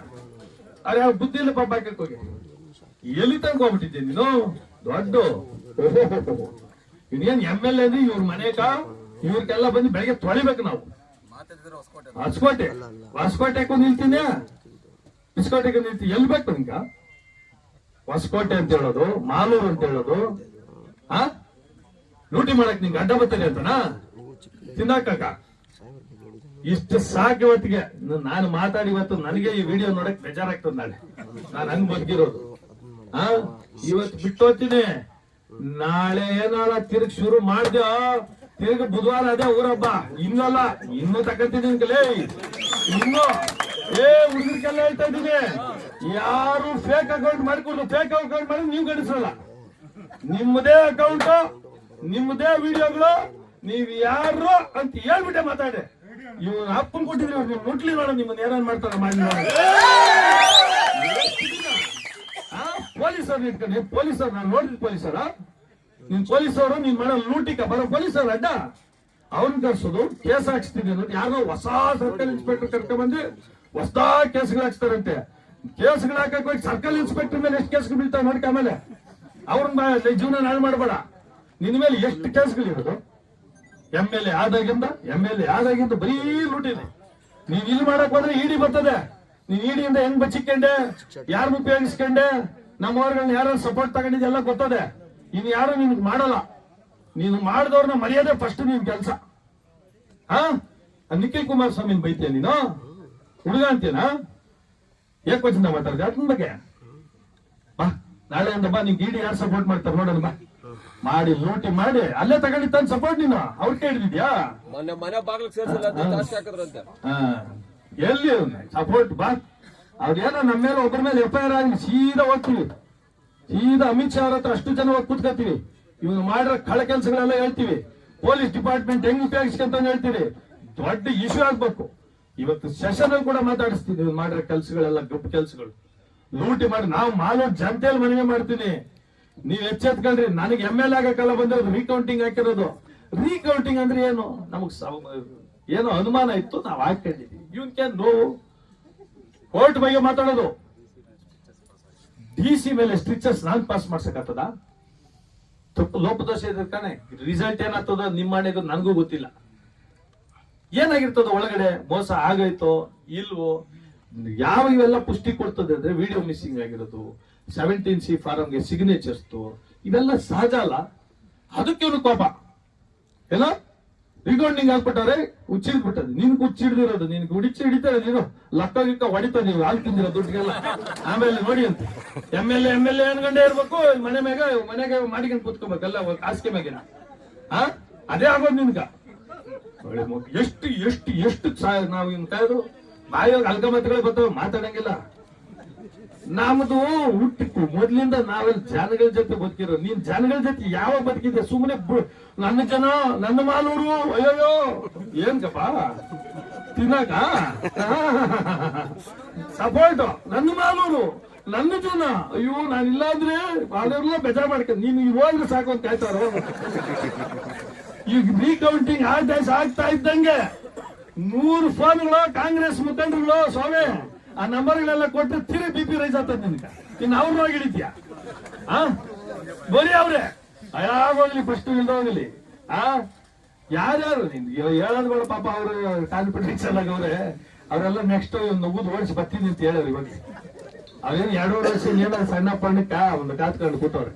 ಅವ್ರ ಯಾವ ಬುದ್ಧಿ ಇಲ್ಲ ಪಾಪ ಹಾಕಕ್ ಹೋಗಿ. ಎಲ್ಲಿ ತನಕ ಹೋಗ್ಬಿಟ್ಟಿದ್ದೆ ನೀನು? ದೊಡ್ಡ ಇನ್ನೇನ್ MLA ಅಂದ್ರೆ ಇವ್ರ ಮನೆಗ ಇವ್ರಿಗೆಲ್ಲ ಬಂದು ಬೆಳಗ್ಗೆ ತೊಳಿಬೇಕು ನಾವು. ಹೊಸಕೋಟೆಗೂ ನಿಲ್ತೀನಿ, ಬಿಸ್ಕೋಟೆಗೂ ನಿಲ್ತೀನಿ. ಎಲ್ಲಿ ಬೇಕು ನಿಂಗ? ಹೊಸಕೋಟೆ ಅಂತ ಹೇಳೋದು, ಮಾಲೂರು ಅಂತ ಹೇಳೋದು, ಲೂಟಿ ಮಾಡಕ್ ನಿಂಗೆ ಅಡ್ಡ ಬರ್ತದೆ ಅಂತನಾ? ತಿನ್ನಾಕ ಇಷ್ಟು ಸಾಕು. ಇವತ್ತಿಗೆ ನಾನು ಮಾತಾಡಿ ಇವತ್ತು ನನಗೆ ಈ ವಿಡಿಯೋ ನೋಡಕ್ ಬೇಜಾರಾಗ್ತದೆ. ನಾನು ಹಂಗ್ ಬದುಕಿರೋದು. ಇವತ್ತು ಬಿಟ್ಟು ಹೋಗ್ತೀನಿ. ನಾಳೆ ಏನಾರ ತಿರುಗಿ ಶುರು ಮಾಡ್ದ, ತಿರುಗಿ ಬುಧವಾರ ಅದೇ ಊರಬ್ಬ. ಇನ್ನಲ್ಲ, ಇನ್ನೂ ತಕಂತೀನಿ ನಿನ್ಕಲೇ. ಇನ್ನು ಹುಡುಗರಿಗೆಲ್ಲ ಹೇಳ್ತಾ ಇದ್ದೀನಿ, ಯಾರು ಫೇಕ್ ಅಕೌಂಟ್ ಮಾಡ್ಕೊಂಡು ಫೇಕ್ ಅಕೌಂಟ್ ಮಾಡಿ ನೀವು ಗಣಿಸಲ್ಲ. ನಿಮ್ಮದೇ ಅಕೌಂಟ್, ನಿಮ್ಮದೇ ವಿಡಿಯೋಗಳು, ನೀವ್ ಯಾರು ಅಂತ ಹೇಳ್ಬಿಟ್ಟೆ ಮಾತಾಡಿ. ಇವ್ ಅಪ್ಪನ್ ಕೊಟ್ಟಿದ್ರಿ, ನೀವು ಮುಟ್ಲಿ ನೋಡ, ನಿಮ್ಮನ್ನ ಏನೇನ್ ಮಾಡ್ತಾರ ಮಾಡಿ. ಪೊಲೀಸರು ಇಟ್ಕೊಂಡು, ಪೊಲೀಸರು ನಾನು ನೋಡಿದ್ ಪೊಲೀಸರ, ನೀನ್ ಪೊಲೀಸವರು ನೀನ್ ಮಾಡೋ ಲೂಟಿಕ ಬರೋ ಪೊಲೀಸರು ಅಡ್ಡ. ಅವ್ರನ್ನ ಕರ್ಸೋದು, ಕೇಸ್ ಹಾಕ್ಸ್ತೀನಿ ಅನ್ನೋದು. ಯಾರೋ ಹೊಸ ಸರ್ಕಲ್ ಇನ್ಸ್ಪೆಕ್ಟರ್ ಕರ್ಕೊಂಡ್ ಬಂದು ಹೊಸದಾ ಕೇಸ್ಗಳು ಹಾಕ್ಸ್ತಾರಂತೆ. ಕೇಸ್ಗಳು ಹಾಕಕ್ ಹೋಗಿ ಸರ್ಕಲ್ ಇನ್ಸ್ಪೆಕ್ಟರ್ ಮೇಲೆ ಎಷ್ಟು ಕೇಸ್ಗಳು ಬೀಳ್ತಾವ ನೋಡ್ಕ. ಆಮೇಲೆ ಅವ್ರನ್ನ ಜೀವನ ಹಾಳು ಮಾಡಬೇಡ. ನಿನ್ ಮೇಲೆ ಎಷ್ಟು ಕೇಸ್ಗಳಿರೋದು? MLA ಆದಾಗಿಂದ ಬರೀ ಲೂಟಿದೆ. ನೀವ್ ಇಲ್ಲಿ ಮಾಡಕ್ ಹೋದ್ರೆ ED ಬರ್ತದೆ. ನೀನ್ EDಯಿಂದ ಹೆಂಗ್ ಬಚ್ಚಿಕೊಂಡೆ, ಯಾರನ್ನ ಉಪಯೋಗಿಸ್ಕೊಂಡೆ, ನಮ್ಮ ಅವ್ರಗಳನ್ನ ಯಾರು ಸಪೋರ್ಟ್ ತಗೊಂಡಿದ್ದೆ ಎಲ್ಲ ಗೊತ್ತದೆ. ಇನ್ ಯಾರು ನಿನ್ಗೆ ಮಾಡಲ್ಲ. ನೀನು ಮಾಡಿದವ್ರನ್ನ ಮರ್ಯಾದೆ ಫಸ್ಟ್ ನಿನ್ ಕೆಲಸ. ನಿಖಿಲ್ ಕುಮಾರಸ್ವಾಮಿ ಬೈತೀಯ ನೀನು? ಹುಡುಗ ಅಂತೇನಾ? ಏಕವಚನ ಮಾತಾಡ್ದೆ ಅದನ್ನ ಬಗ್ಗೆ. ಬಾ ನಾಳೆಯಿಂದ ಬಾ, ನಿಂಗೆ ED ಯಾರು ಸಪೋರ್ಟ್ ಮಾಡ್ತಾರೆ ನೋಡೋಣ. ಬಾ ಮಾಡಿ ಲೂಟಿ ಮಾಡಿ ಅಲ್ಲೇ ತಗೊಂಡಿದ್ದ ಸಪೋರ್ಟ್. ನೀನು ಅವ್ರ ಕೈ ಹಿಡಿದಿದ್ಯಾ? ಎಲ್ಲಿ ಸಪೋರ್ಟ್? ಬಾ, ಅವ್ರೇನೋ ನಮ್ಮ ಮೇಲೆ ಒಬ್ಬರ ಮೇಲೆ FIR ಆಗಲಿ ಸೀದಾ ಹೋಗ್ತೀವಿ. ಸೀದಾ ಅಮಿತ್ ಶಾ ಅವ್ರ ಹತ್ರ ಅಷ್ಟು ಜನ ಹೋಗಿ ಕೂತ್ಕೋತೀವಿ. ಇವನು ಮಾಡಿರೋ ಕಳ ಕೆಲಸಗಳೆಲ್ಲ ಹೇಳ್ತೀವಿ. ಪೊಲೀಸ್ ಡಿಪಾರ್ಟ್ಮೆಂಟ್ ಹೆಂಗ್ ಉಪಯೋಗಿಸ್ಕೊಂತ ಹೇಳ್ತೀವಿ. ದೊಡ್ಡ ಇಶ್ಯೂ ಆಗ್ಬೇಕು. ಇವತ್ತು ಸೆಷನ್ ಅಲ್ಲಿ ಕೂಡ ಮಾತಾಡಿಸ್ತೀವಿ. ಮಾಡಿರೋ ಕೆಲಸಗಳೆಲ್ಲ ಗಬ್ಬು ಕೆಲಸಗಳು ಲೂಟಿ ಮಾಡಿ ನಾವು ಮಾಲೂರು ಜನತೆಯಲ್ಲಿ ಮನವಿ ಮಾಡ್ತೀನಿ. ನೀವ್ ಎಚ್ಚೆತ್ಕೊಳ್ರಿ. ನನಗೆ MLA ಆಗಕ್ಕೆಲ್ಲ ಬಂದಿರೋದು ರೀಕೌಂಟಿಂಗ್ ಹಾಕಿರೋದು. ರೀಕೌಂಟಿಂಗ್ ಅಂದ್ರೆ ಏನು? ನಮಗ್ ಏನೋ ಅನುಮಾನ ಇತ್ತು, ನಾವ್ ಹಾಕೊಂಡಿದ್ವಿ. ಇವನ್ಗೆ ನೋವು. ಕೋರ್ಟ್ ಬಗ್ಗೆ ಮಾತಾಡೋದು. DC ಮೇಲೆ ಸ್ಟ್ರಿಕ್ಚರ್ಸ್ ನಾನ್ ಪಾಸ್ ಮಾಡ್ಸಕ್ಕಾಗ್ತದ? ತಪ್ಪು ಲೋಪದೋಷ ಇದ್ರೆ ತಾನೆ. ರಿಸಲ್ಟ್ ಏನಾಗ್ತದ ನಿಮ್ಮ ಮನೆಗೂ ನನಗೂ ಗೊತ್ತಿಲ್ಲ. ಏನಾಗಿರ್ತದ ಒಳಗಡೆ? ಮೋಸ ಆಗೈತೋ ಇಲ್ವೋ? ಯಾವ ಇವೆಲ್ಲ ಪುಷ್ಟಿ ಕೊಡ್ತದೆ ಅಂದ್ರೆ ವಿಡಿಯೋ ಮಿಸ್ಸಿಂಗ್ ಆಗಿರೋದು, 17C ಫಾರಂಗೆ ಸಿಗ್ನೇಚರ್ಸ್, ಇವೆಲ್ಲ ಸಹಜ ಅಲ್ಲ. ಅದಕ್ಕೆ ಇವನು ಕೋಪ. ಏನೋ ರಿಕೌಂಡಿಂಗ್ ಹಾಕ್ಬಿಟ್ಟಾರೆ, ಹುಚ್ಚಿಡ್ಬಿಟ್ಟದೆ. ನಿನ್ಗೆ ಹುಚ್ಚಿಡ್ದಿರೋದು, ನಿನ್ಗೆ ಹುಡಿಚಿ ಹಿಡಿತಾರೆ. ನೀನು ಲಕ್ಕ ಗಿಕ್ಕ ಹೊಡಿತ, ನೀವು ಹಾಲು ತಿಂದಿರೋ ದುಡ್ಡಿಗೆಲ್ಲ. ಆಮೇಲೆ ನೋಡಿ ಅಂತ MLA ಅನ್ಕೊಂಡೇ ಇರ್ಬೇಕು. ಮನೆಗೆ ಮಾಡಿಕೊಂಡು ಕೂತ್ಕೋಬೇಕಲ್ಲ ಹಾಸಿಗೆ ಮ್ಯಾಗಿನ. ಅದೇ ಆಗೋದು ನಿನ್ಗ. ಎಷ್ಟು ಎಷ್ಟು ಎಷ್ಟು ನಾವು ಇನ್ ಕಾಯ್ದು ಬಾಯಿಯಾಗ ಅಲ್ಕಮತಗಳೇ ಬರ್ತಾವ, ಮಾತಾಡಂಗಿಲ್ಲ. ನಮ್ದು ಹುಟ್ಟಿತ್ತು ಮೊದ್ಲಿಂದ ನಾವೆಲ್ಲ ಜನಗಳ ಜೊತೆ ಬದುಕಿರೋ. ನೀನ್ ಜನಗಳ ಜೊತೆ ಯಾವಾಗ ಬದುಕಿದ್ದೆ? ಸುಮ್ಮನೆ ನನ್ನ ಜನ, ನನ್ನ ಮಾಲೂರು, ಅಯ್ಯೋ ಏನ್ಕಪ್ಪ ತಿನ್ನಾಕ ಸಪೋರ್ಟ್. ನನ್ನ ಮಾಲೂರು, ನನ್ನ ಜನ, ಅಯ್ಯೋ ನಾನಿಲ್ಲ ಅಂದ್ರೆ ಅದೆಲ್ಲ ಬೇಜಾರ್ ಮಾಡ್ಕೊಂಡು ನೀನು ಹೋದ್ರೆ ಸಾಕು ಅಂತ ಆಯ್ತಾರ. ಈಗ ರೀಕೌಂಟಿಂಗ್ ಆಗ್ತಾ ಇದ್ದಂಗೆ 100 ಫೋನ್ಗಳು ಕಾಂಗ್ರೆಸ್ ಮುಖಂಡರುಗಳು ಸ್ವಾಮಿ ಆ ನಂಬರ್ಗಳೆಲ್ಲ ಕೊಟ್ಟರೆ ತಿರುಗಿ BP ರೈಸ್ ಆಗ್ತದೆ ನಿನ್ಗೆ. ಇನ್ನು ಅವ್ರನ್ನ ಹಿಡಿದ್ಯಾ? ಬರೀ ಅವ್ರೆ ಯಾವಾಗ್ಲಿ ಫಸ್ಟ್ ಹೋಗ್ಲಿ. ಯಾರ್ಯಾರು ಹೇಳೋದು ಬೇಡ ಪಾಪ ಅವರು ಕಾನ್ಫಿಡೆನ್ಸ್ ಎಲ್ಲ ಅವ್ರೆ, ಅವರೆಲ್ಲ ನೆಕ್ಸ್ಟ್ ನುಗ್ಗುದು ಓಡಿಸಿ ಬರ್ತೀನಿ ಅಂತ ಹೇಳೋರು. ಇವಾಗ ಅವೇನು 2.5 ವರ್ಷ ಏನಾದ್ರು ಸಣ್ಣ ಪಣ್ಣಕ್ಕ ಒಂದು ಕಾತ್ಕೊಂಡು ಕೂತವ್ರೆ.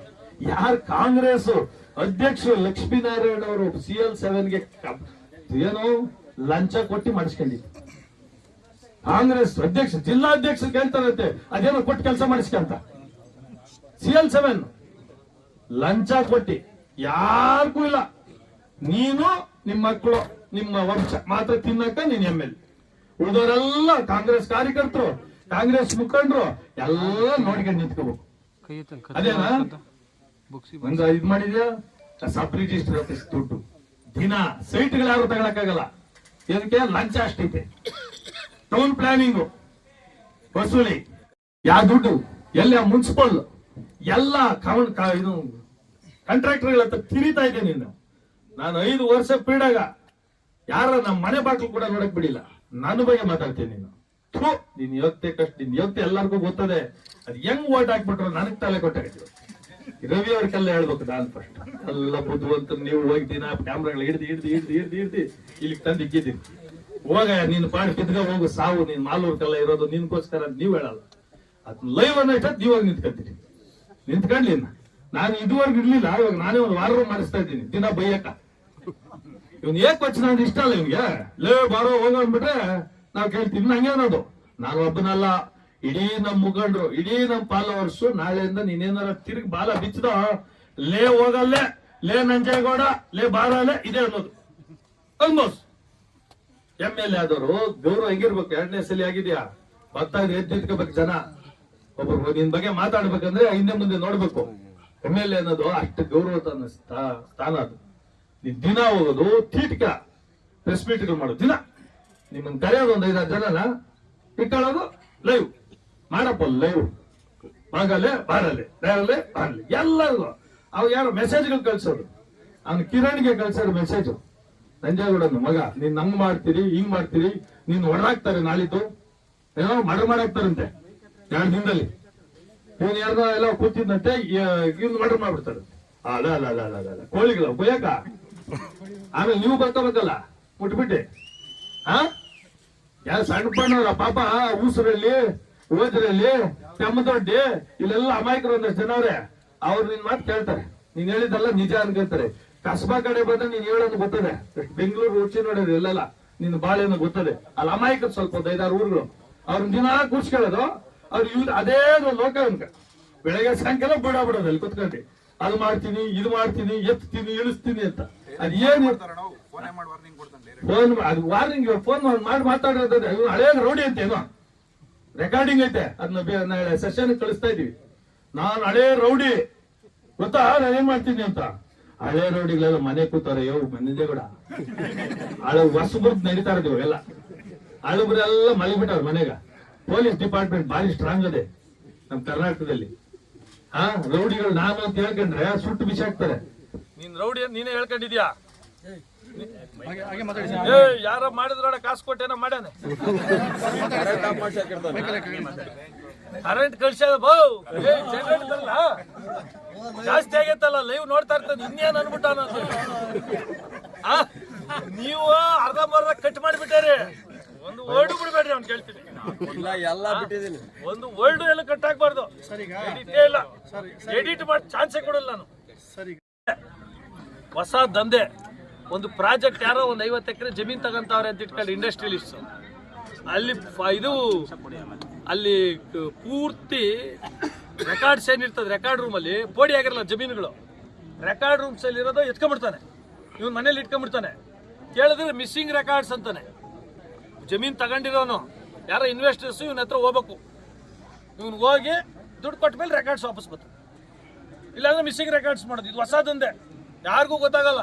ಯಾರು ಕಾಂಗ್ರೆಸ್ ಅಧ್ಯಕ್ಷರು ಲಕ್ಷ್ಮೀನಾರಾಯಣ ಅವರು CL7ಗೆ ಏನು ಲಂಚ ಕೊಟ್ಟು ಮಾಡಿಸ್ಕೊಂಡಿದ್ರು. ಕಾಂಗ್ರೆಸ್ ಅಧ್ಯಕ್ಷ ಜಿಲ್ಲಾಧ್ಯಕ್ಷ ಕೇಳ್ತಾರಂತೆ ಅದೇನೋ ಕೊಟ್ಟು ಕೆಲಸ ಮಾಡಿಸ್ಕೊಂತ. CL7 ಲಂಚ ಕೊಟ್ಟಿ ಯಾರಿಗೂ ಇಲ್ಲ. ನೀನು ನಿಮ್ಮ ಮಕ್ಕಳು ನಿಮ್ಮ ವಂಶ ಮಾತ್ರ ತಿನ್ನಕ ನೀನ್ MLA. ಉಳಿದವರೆಲ್ಲ ಕಾಂಗ್ರೆಸ್ ಕಾರ್ಯಕರ್ತರು ಕಾಂಗ್ರೆಸ್ ಮುಖಂಡರು ಎಲ್ಲ ನೋಡ್ಕೊಂಡು ನಿಂತ್ಕೋಬೇಕು. ಅದೇನಾ ಒಂದು ಇದ್ ಮಾಡಿದ್ಯಾ ಸಬ್ ರಿಜಿಸ್ಟರ್ ಆಫೀಸ್ ದುಡ್ಡು ದಿನ ಸೈಟ್ಗಳು ಯಾರು ತಗೊಳಕ್ಕಾಗಲ್ಲ. ಇದಕ್ಕೆ ಲಂಚ ಅಷ್ಟೈತೆ. ಟೌನ್ ಪ್ಲಾನಿಂಗು ವಸೂಲಿ ಯಾವ ದುಡ್ಡು ಎಲ್ಲ ಮುನ್ಸಿಪಲ್ ಎಲ್ಲ ಇದು ಕಾಂಟ್ರಾಕ್ಟರ್ಗಳ ಹತ್ರ ತಿರಿತಾ ಇದ್ದೆ. ನೀನು ನಾನು 5 ವರ್ಷ ಪೀಡಾಗ ಯಾರ ನಮ್ಮ ಮನೆ ಬಾಕ್ಲು ಕೂಡ ನೋಡಕ್ ಬಿಡಿಲ್ಲ. ನನ್ನ ಬಗ್ಗೆ ಮಾತಾಡ್ತೀನಿ. ನೀನ್ ಯೋಗ್ಯತೆ ಕಷ್ಟ, ನಿನ್ ಯೋಗ್ಯತೆ ಎಲ್ಲರಿಗೂ ಗೊತ್ತದೆ. ಅದ್ ಹೆಂಗ್ ಓಟ್ ಹಾಕ್ಬಿಟ್ರು ನನಗ್ ತಲೆ ಕೊಟ್ಟಾಗಿದ್ರು. ರವಿ ಅವ್ರಿಗೆಲ್ಲ ಹೇಳ್ಬೇಕು ನಾನು ಫಸ್ಟ್ ಎಲ್ಲ ಬುದ್ಧಿವಂತ. ನೀವು ಹೋಗಿ ದಿನ ಕ್ಯಾಮ್ರಾಗಳು ಹಿಡ್ದು ಇಲ್ಲಿಗೆ ತಂದು ಇಕ್ಕಿದ್ದೀನಿ. ಹೋಗ ನೀನು ಪಾಡಿ ಕಿದ್ಗ ಹೋಗು ಸಾವು. ನೀನ್ ಮಾಲೂರ್ಗೆಲ್ಲ ಇರೋದು ನಿನ್ಗೋಸ್ಕರ ಅಂತ ನೀವ್ ಹೇಳಲ್ಲ. ಅದ್ ಲೈವ್ ಅನ್ನೋ ನೀವಾಗ ನಿಂತ್ಕೊಂತೀನಿ. ನಿಂತ್ಕೊಂಡ್ಲಿ ನಾನು ಇದುವರೆಗೂ ಇರ್ಲಿಲ್ಲ. ಇವಾಗ ನಾನೇ ಒಂದು ವಾರ ಮಾಡಿಸ್ತಾ ಇದ್ದೀನಿ ದಿನ ಬೈಯಕ. ಇವನ್ ಏಕ್ ವಚನ ಅಂದ್ರೆ ಇಷ್ಟ ಅಲ್ಲ ಇವ್ನಿಗೆ. ಲೇ ಬಾರೋ ಹೋಗೋ ಅಂದ್ಬಿಟ್ರೆ ನಾವ್ ಕೇಳ್ತೀವಿ. ಹಂಗೆ ಅನ್ನೋದು. ನಾನು ಒಬ್ಬನಲ್ಲ, ಇಡೀ ನಮ್ ಮುಖಂಡ್ರು ಇಡೀ ನಮ್ ಫಾಲೋವರ್ಸ್ ನಾಳೆಯಿಂದ ನೀನೇನಾರ ತಿರುಗಿ ಬಾಲ ಬಿಚ್ಚದ ಲೇ ಹೋಗಲ್ಲೇ, ಲೇ ನಂಜೇಗೌಡ, ಲೇ ಬಾರಲ್ಲೇ ಇದೇ ಅನ್ನೋದು. ಆಲ್ಮೋಸ್ಟ್ MLA ಆದವರು ಗೌರವ ಹೆಂಗಿರ್ಬೇಕು. 2ನೇ ಸಲ ಆಗಿದ್ಯಾ ಬರ್ತಾ ಇದ್ರೆ ಎದ್ದಿಟ್ಕೋಬೇಕು ಜನ. ಒಬ್ಬರು ನಿನ್ ಬಗ್ಗೆ ಮಾತಾಡ್ಬೇಕಂದ್ರೆ ಹಿಂದೆ ಮುಂದೆ ನೋಡ್ಬೇಕು. MLA ಅನ್ನೋದು ಅಷ್ಟು ಗೌರವ ಸ್ಥಾನ ಅದು. ನೀನ್ ದಿನ ಹೋಗೋದು ತೀಟ್ಕ ಪ್ರೆಸ್ ಮೀಟ್ಗಳು ಮಾಡೋದು. ದಿನ ನಿಮ್ಮನ್ನ ಕರೆಯೋದು ಒಂದು 5-6 ಜನನ ಇಟ್ಕೊಳ್ಳೋದು. ಲೈವ್ ಮಾಡಪ್ಪ, ಲೈವ್ ಆಗಲ್ಲೇ ಬಾರಲ್ಲೇ ಬಾರಲ್ಲೇ ಬಾರಲಿ ಎಲ್ಲರಿಗೂ. ಅವ್ ಯಾರು ಮೆಸೇಜ್ಗಳು ಕಳ್ಸೋದು. ಅವ್ನು ಕಿರಣ್ಗೆ ಕಳ್ಸೋದು ಮೆಸೇಜ್. ನಂಜೇಗೌಡನ ಮಗ ನೀನ್ ಹಂಗ್ ಮಾಡ್ತೀರಿ ಹಿಂಗ್ ಮಾಡ್ತೀರಿ, ನೀನ್ ಹೊಡೆದಾಕ್ತಾರೆ ನಾಳಿದ್ದು ಏನೋ ಮರ್ಡರ್ ಮಾಡಾಕ್ತಾರಂತೆ 2 ದಿನದಲ್ಲಿ. ಇವನ್ ಯಾರ್ದೋ ಎಲ್ಲ ಕೂತಿದ್ದಂತೆ ಇವ್ನು ಮರ್ಡರ್ ಮಾಡ್ಬಿಡ್ತಾರೆ. ಅಲ್ಲ ಅಲ್ಲ ಅಲ್ಲ ಅಲ್ಲ ಅಲ್ಲ ಕೋಳಿಗಳ ಬಯಕ. ಆಮೇಲೆ ನೀವು ಬರ್ಕೋಬೇಕಲ್ಲ ಮುಟ್ಬಿಟ್ಟೆ. ಯಾರು ಸಣ್ಣ ಪಣ್ಣವ್ರ ಪಾಪ ಊಸರಲ್ಲಿ ಓದ್ರಲ್ಲಿ ತೆಮ್ಮದೊಡ್ಡಿ ಇಲ್ಲೆಲ್ಲ ಅಮಾಯಕರು ಒಂದಷ್ಟು ಜನ ಅವ್ರೆ. ಅವ್ರು ನಿನ್ ಮಾತು ಕೇಳ್ತಾರೆ. ನೀನ್ ಹೇಳಿದಲ್ಲ ನಿಜ ಅನ್ಕೊಳ್ತಾರೆ. ಕಸ್ಬಾ ಕಡೆ ಬಂದ್ರೆ ನೀನ್ ಹೇಳೋದು ಗೊತ್ತದೆ. ಬೆಂಗಳೂರು ರುಚಿ ನೋಡಿದ್ರೆ ಇಲ್ಲೆಲ್ಲ ನಿನ್ ಬಾಳೆನೋ ಗೊತ್ತದೆ. ಅಲ್ಲಿ ಅಮಾಯಕರು ಸ್ವಲ್ಪ 5-6 ಊರುಗಳು ಅವ್ರನ್ನ ದಿನ ಕೂರ್ಸ್ಕೊಳ್ಳೋದು. ಅವ್ರು ಇವ್ ಅದೇ ಲೋಕ ಅನ್ಕ ಬೆಳಗ್ಗೆ ಸಾಯಂಕಾಲ ಬಿಡೋದು ಅಲ್ಲಿ ಕುತ್ಕೊಂಡು. ಅದು ಮಾಡ್ತೀನಿ ಇದು ಮಾಡ್ತೀನಿ ಎತ್ತೀನಿ ಇಳಿಸ್ತೀನಿ ಅಂತ. ಅದ್ ಏನ್ ಫೋನ್ ಅದು ವಾರ್ನಿಂಗ್ ಫೋನ್ ಮಾಡಿ ಮಾತಾಡೋದು. ಹಳೇ ರೌಡಿ ಅಂತ ಏನೋ ರೆಕಾರ್ಡಿಂಗ್ ಐತೆ. ಅದನ್ನ ನಾಳೆ ಸೆಷನ್ ಕಳಿಸ್ತಾ ಇದೀವಿ. ನಾನು ಹಳೇ ರೌಡಿ ಗೊತ್ತಾ ನಾನು ಏನ್ ಮಾಡ್ತೀನಿ ಅಂತ. ಹಳೆ ರೌಡಿಗಳೆಲ್ಲ ಮನೆ ಕೂತಾರೆ. ಮನೆದೇ ಕೂಡ ಹಳೆ ಹೊಸಬ್ರದ್ ನಡೀತಾ ಇರ್ತೀವಿ ಎಲ್ಲ. ಹಳಬ್ರೆಲ್ಲ ಮಲಗಿಬಿಟ್ಟವ್ರ ಮನೆಗ. ಪೊಲೀಸ್ ಡಿಪಾರ್ಟ್ಮೆಂಟ್ ಬಾರಿ ಸ್ಟ್ರಾಂಗ್ ಅದೇ ನಮ್ ಕರ್ನಾಟಕದಲ್ಲಿ. ರೌಡಿಗಳು ನಾನು ಅಂತ ಹೇಳ್ಕೊಂಡ್ರೆ ಸುಟ್ಟು ಬಿಸಾಕ್ತಾರೆ. ನೀನ್ ರೌಡಿ ಅಂತ ನೀನೇ ಹೇಳ್ಕೊಂಡಿದ್ಯಾ. ಯಾರ ಮಾಡಿದ್ರೋಡ ಕಾಸು ಕೊಟ್ಟೇನೋ ಮಾಡ್ಯಾನೆ. ಕರೆಂಟ್ ಕಳ್ಸ್ಯಾದ ಜಾಸ್ತಿ ಆಗೈತಲ್ಲ. ಲೈವ್ ನೋಡ್ತಾ ಇರ್ತದೆ. ಇನ್ನೇನ್ ಅನ್ಬಿಟ್ಟ ನೀವು ಅರ್ಧಂಬರ್ಧ ಕಟ್ ಮಾಡಿಬಿಟ್ಟಾರೆ. ಒಂದು ವರ್ಡ್ ಬಿಡ್ಬೇಡ್ರಿ ಅವ್ನು ಕೇಳ್ತೀನಿ. ಒಂದು ವರ್ಡ್ ಎಲ್ಲ ಕಟ್ ಆಗ್ಬಾರ್ದು. ಇಲ್ಲ ಎಡಿಟ್ ಮಾಡಿ ಚಾನ್ಸೇ ಕೊಡಲ್ಲ ನಾನು. ಹೊಸ ದಂಧೆ ಒಂದು ಪ್ರಾಜೆಕ್ಟ್ ಯಾರೋ ಒಂದು 50 ಎಕರೆ ಜಮೀನ್ ತಗೊಂತವ್ರೆ ಅಂತ ಇಟ್ಕೊಂಡು ಇಂಡಸ್ಟ್ರಿಯಲಿಸ್ಟ್ ಅಲ್ಲಿ ಇದು ಅಲ್ಲಿ ಪೂರ್ತಿ ರೆಕಾರ್ಡ್ಸ್ ಏನಿರ್ತದೆ. ರೆಕಾರ್ಡ್ ರೂಮ್ ಅಲ್ಲಿ ಪೋಡಿ ಆಗಿರಲ್ಲ ಜಮೀನುಗಳು. ರೆಕಾರ್ಡ್ ರೂಮ್ಸ್ ಅಲ್ಲಿ ಇರೋದು ಎತ್ಕೊಂಡ್ಬಿಡ್ತಾನೆ. ಇವನ್ ಮನೇಲಿ ಇಟ್ಕೊಂಡ್ಬಿಡ್ತಾನೆ. ಕೇಳಿದ್ರೆ ಮಿಸ್ಸಿಂಗ್ ರೆಕಾರ್ಡ್ಸ್ ಅಂತಾನೆ. ಜಮೀನ್ ತಗೊಂಡಿರೋನು ಯಾರೋ ಇನ್ವೆಸ್ಟರ್ಸ್ ಇವನ ಹತ್ರ ಹೋಗ್ಬೇಕು. ಇವನ್ ಹೋಗಿ ದುಡ್ಡು ಕೊಟ್ಟ ಮೇಲೆ ರೆಕಾರ್ಡ್ಸ್ ವಾಪಸ್ ಬರ್ತಾನೆ. ಇಲ್ಲಾಂದ್ರೆ ಮಿಸ್ಸಿಂಗ್ ರೆಕಾರ್ಡ್ಸ್ ಮಾಡೋದು. ಇದು ಹೊಸದಂದೆ, ಯಾರಿಗೂ ಗೊತ್ತಾಗಲ್ಲ.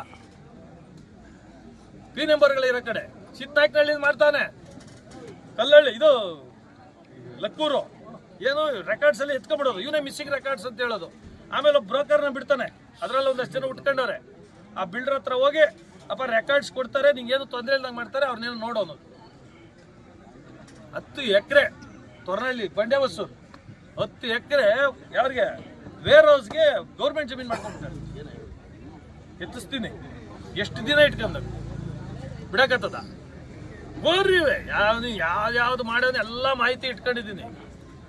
P ನಂಬರ್ಗಳಿರೋ ಕಡೆ ಚಿಕ್ಕನಾಯ್ಕನಹಳ್ಳಿ ಮಾಡ್ತಾನೆ. ಕಲ್ಲಳ್ಳಿ ಇದು ಲಕ್ಕೂರು ಏನು ರೆಕಾರ್ಡ್ಸ್ ಅಲ್ಲಿ ಎತ್ಕೊಂಡ್ಬಿಡೋದು. ಇವನೇ ಮಿಸ್ಸಿಂಗ್ ರೆಕಾರ್ಡ್ಸ್ ಅಂತ ಹೇಳೋದು. ಆಮೇಲೆ ಒಬ್ಬ ಬ್ರೋಕರ್ನ ಬಿಡ್ತಾನೆ. ಅದರಲ್ಲಿ ಒಂದಷ್ಟು ಜನ ಉಟ್ಕೊಂಡವ್ರೆ. ಆ ಬಿಲ್ಡರ್ ಹತ್ರ ಹೋಗಿ ಅಪ್ಪ ರೆಕಾರ್ಡ್ಸ್ ಕೊಡ್ತಾರೆ, ನಿಂಗೇನು ತೊಂದರೆ ಇಲ್ದಂಗೆ ಮಾಡ್ತಾರೆ, ಅವ್ರನ್ನೇನು ನೋಡೋನು. 10 ಎಕರೆ ತೊರನಹಳ್ಳಿ ಬಂಡೆ ಬಸ್ಸು 10 ಎಕರೆ ಯಾರಿಗೆ ವೇರ್ ಹೌಸ್ಗೆ ಗೌರ್ಮೆಂಟ್ ಜಮೀನು ಮಾಡ್ಕೊಂಡ್ಬಿಟ್ಟಾರೆ. ಎತ್ತಿಸ್ತೀನಿ. ಎಷ್ಟು ದಿನ ಇಟ್ಕೊಂಡ ಬಿಡಕತ್ತದ ಗೋರ್ರಿ ಯಾವ್ದು ಮಾಡೋದು ಎಲ್ಲ ಮಾಹಿತಿ ಇಟ್ಕೊಂಡಿದ್ದೀನಿ.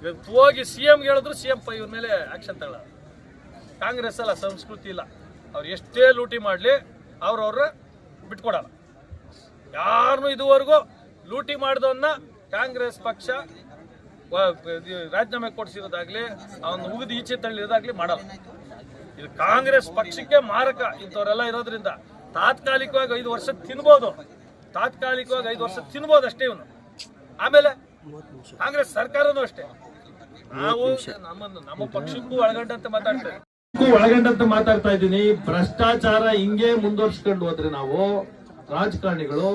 ಇವತ್ತು ಹೋಗಿ CMಗೆ ಹೇಳಿದ್ರು CM ಇವ್ರ ಮೇಲೆ ಆಕ್ಷನ್ ತಗೊಳ್ಳೋದು. ಕಾಂಗ್ರೆಸ್ ಅಲ್ಲ, ಸಂಸ್ಕೃತಿ ಇಲ್ಲ. ಅವ್ರು ಎಷ್ಟೇ ಲೂಟಿ ಮಾಡಲಿ ಅವ್ರವ್ರ ಬಿಟ್ಕೊಡಲ್ಲ. ಯಾರನ್ನೂ ಇದುವರೆಗೂ ಲೂಟಿ ಮಾಡಿದವನ್ನ ಕಾಂಗ್ರೆಸ್ ಪಕ್ಷ ರಾಜೀನಾಮೆ ಕೊಡಿಸಿರೋದಾಗ್ಲಿ ಅವನ್ನ ಉಗಿದು ಈಚೆ ತಳ್ಳಿರೋದಾಗ್ಲಿ ಮಾಡಲ್ಲ. ಇದು ಕಾಂಗ್ರೆಸ್ ಪಕ್ಷಕ್ಕೆ ಮಾರಕ. ಇಂಥವರೆಲ್ಲ ಇರೋದ್ರಿಂದ ತಾತ್ಕಾಲಿಕವಾಗಿ 5 ವರ್ಷ ತಿನ್ಬೋದು, ಅಷ್ಟೇ ಇವನು. ಆಮೇಲೆ ಕಾಂಗ್ರೆಸ್ ಸರ್ಕಾರನೂ ಅಷ್ಟೇ. ನಾವು ನಮ್ಮ ಪಕ್ಷಕ್ಕೂ ಒಳಗಂಡಂತೆ ಮಾತಾಡ್ತಾ ಇದ್ದೀನಿ. ಭ್ರಷ್ಟಾಚಾರ ಹಿಂಗೆ ಮುಂದುವರ್ಸ್ಕೊಂಡು ಹೋದ್ರೆ ನಾವು ರಾಜಕಾರಣಿಗಳು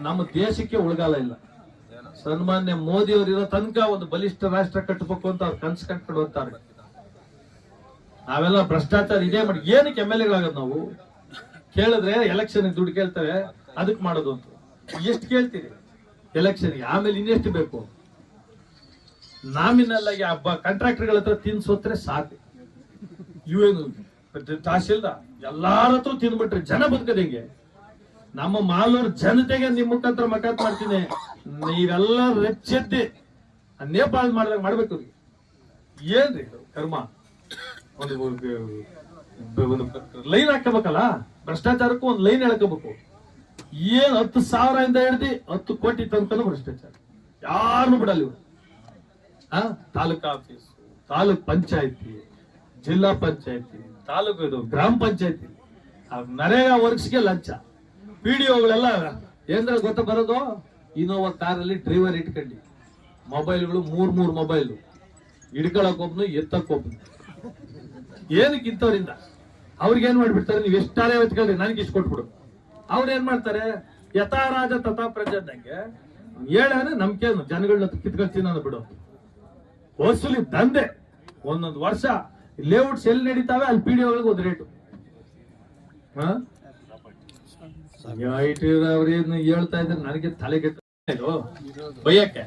ನಮ್ಮ ದೇಶಕ್ಕೆ ಉಳ್ಗಾಲ ಇಲ್ಲ. ಸನ್ಮಾನ್ಯ ಮೋದಿ ಅವರು ಇರೋ ತನಕ ಒಂದು ಬಲಿಷ್ಠ ರಾಷ್ಟ್ರ ಕಟ್ಟಬೇಕು ಅಂತ ಅವ್ರು ಕನ್ಸು ಕಟ್ಕೊಂಡು ಹೋಗ್ತಾರೆ. ನಾವೆಲ್ಲ ಭ್ರಷ್ಟಾಚಾರ ಇದೇ ಮಾಡಿ ಏನಕ್ಕೆ MLAಗಳಾಗೋದು? ನಾವು ಕೇಳಿದ್ರೆ ಎಲೆಕ್ಷನ್ ದುಡ್ಡು ಕೇಳ್ತಾರೆ, ಅದಕ್ಕೆ ಮಾಡೋದು ಅಂತ. ಎಷ್ಟು ಕೇಳ್ತೀರಿ ಎಲೆಕ್ಷನ್ಗೆ? ಆಮೇಲೆ ಇನ್ನೆಷ್ಟು ಬೇಕು? ನಾಮಿನಲ್ ಆಗಿ ಕಾಂಟ್ರಾಕ್ಟರ್ಗಳ ಹತ್ರ ತಿನ್ಸೋತ್ರೆ ಸಾಕು. ಇವೇನು ತಹಶೀಲ್ದಾರ್ ಎಲ್ಲಾರ ಹತ್ರ ತಿಂದ್ಬಿಟ್ರೆ ಜನ ಬದುಕದ ಹೆಂಗೆ? ನಮ್ಮ ಮಾಲೂರು ಜನತೆಗೆ ನಿಮ್ ಮುಖಾಂತರ ಮಕಾತ್ ಮಾಡ್ತೀನಿ, ನೀವೆಲ್ಲ ರೆಚ್ಚೆದ್ದಿ ನೇಪಾಳ ಮಾಡಿದಾಗ ಮಾಡ್ಬೇಕು. ಏನ್ರಿ ಕರ್ಮ? ಒಂದು ಲೈನ್ ಹಾಕಬೇಕಲ್ಲ, ಭ್ರಷ್ಟಾಚಾರಕ್ಕೂ ಒಂದು ಲೈನ್ ಹೇಳ್ಕೋಬೇಕು. ಏನ್ 10,000 ಹಿಡ್ದು 10 ಕೋಟಿ ತನಕ ಭ್ರಷ್ಟಾಚಾರ, ಯಾರನ್ನು ಬಿಡಲ್ಲ ಇವ್ರು. ತಾಲೂಕಾ ಆಫೀಸ್, ತಾಲೂಕ್ ಪಂಚಾಯತಿ, ಜಿಲ್ಲಾ ಪಂಚಾಯತಿ, ತಾಲೂಕು ಇದು ಗ್ರಾಮ ಪಂಚಾಯತಿ, ನರೇಗಾ ವರ್ಕ್ಸ್ಗೆ ಲಂಚ. PDOಗಳೆಲ್ಲ ಏನ್ರ ಗೊತ್ತ ಬರೋದು? ಇನೋವಾ ಕಾರಲ್ಲಿ ಡ್ರೈವರ್ ಇಟ್ಕೊಂಡಿ ಮೊಬೈಲ್ಗಳು 3 ಮೊಬೈಲ್ ಹಿಡ್ಕೊಳಕ್ ಒಬ್ನು, ಎತ್ತಕ್ ಒಬ್ನು. ಏನಕ್ಕೆ ಇಂಥವ್ರಿಂದ? ಅವ್ರಿಗೇನ್ ಮಾಡ್ಬಿಡ್ತಾರೆ, ನೀವ್ ಎಷ್ಟಾರೇ ಎತ್ಕೊಳ್ರಿ ನನಗೆ ಇಷ್ಟು ಕೊಟ್ಬಿಡು. ಅವ್ರ ಏನ್ ಮಾಡ್ತಾರೆ, ಯಥಾ ರಾಜ ತಥಾ ಪ್ರಜೆದಂಗೆ ಹೇಳಾನೆ ನಂಬಿಕೆ ಜನಗಳನ್ನ ಕಿತ್ಕೊಳ್ತೀನಿ ಅನ್ನೋ ಬಿಡು. ವಸೂಲಿ ದಂಧೆ. ಒಂದೊಂದು ವರ್ಷ ಲೇಔಟ್ಸ್ ಎಲ್ಲಿ ನಡೀತಾವೆ ಅಲ್ಲಿ PDOಗಳಿಗೆ ಒಂದು ರೇಟು. ಅವ್ರೇನು ಹೇಳ್ತಾ ಇದ್ರೆ ನನಗೆ ತಲೆ ಕೆಟ್ಟ ಬೈಯಕ್ಕೆ.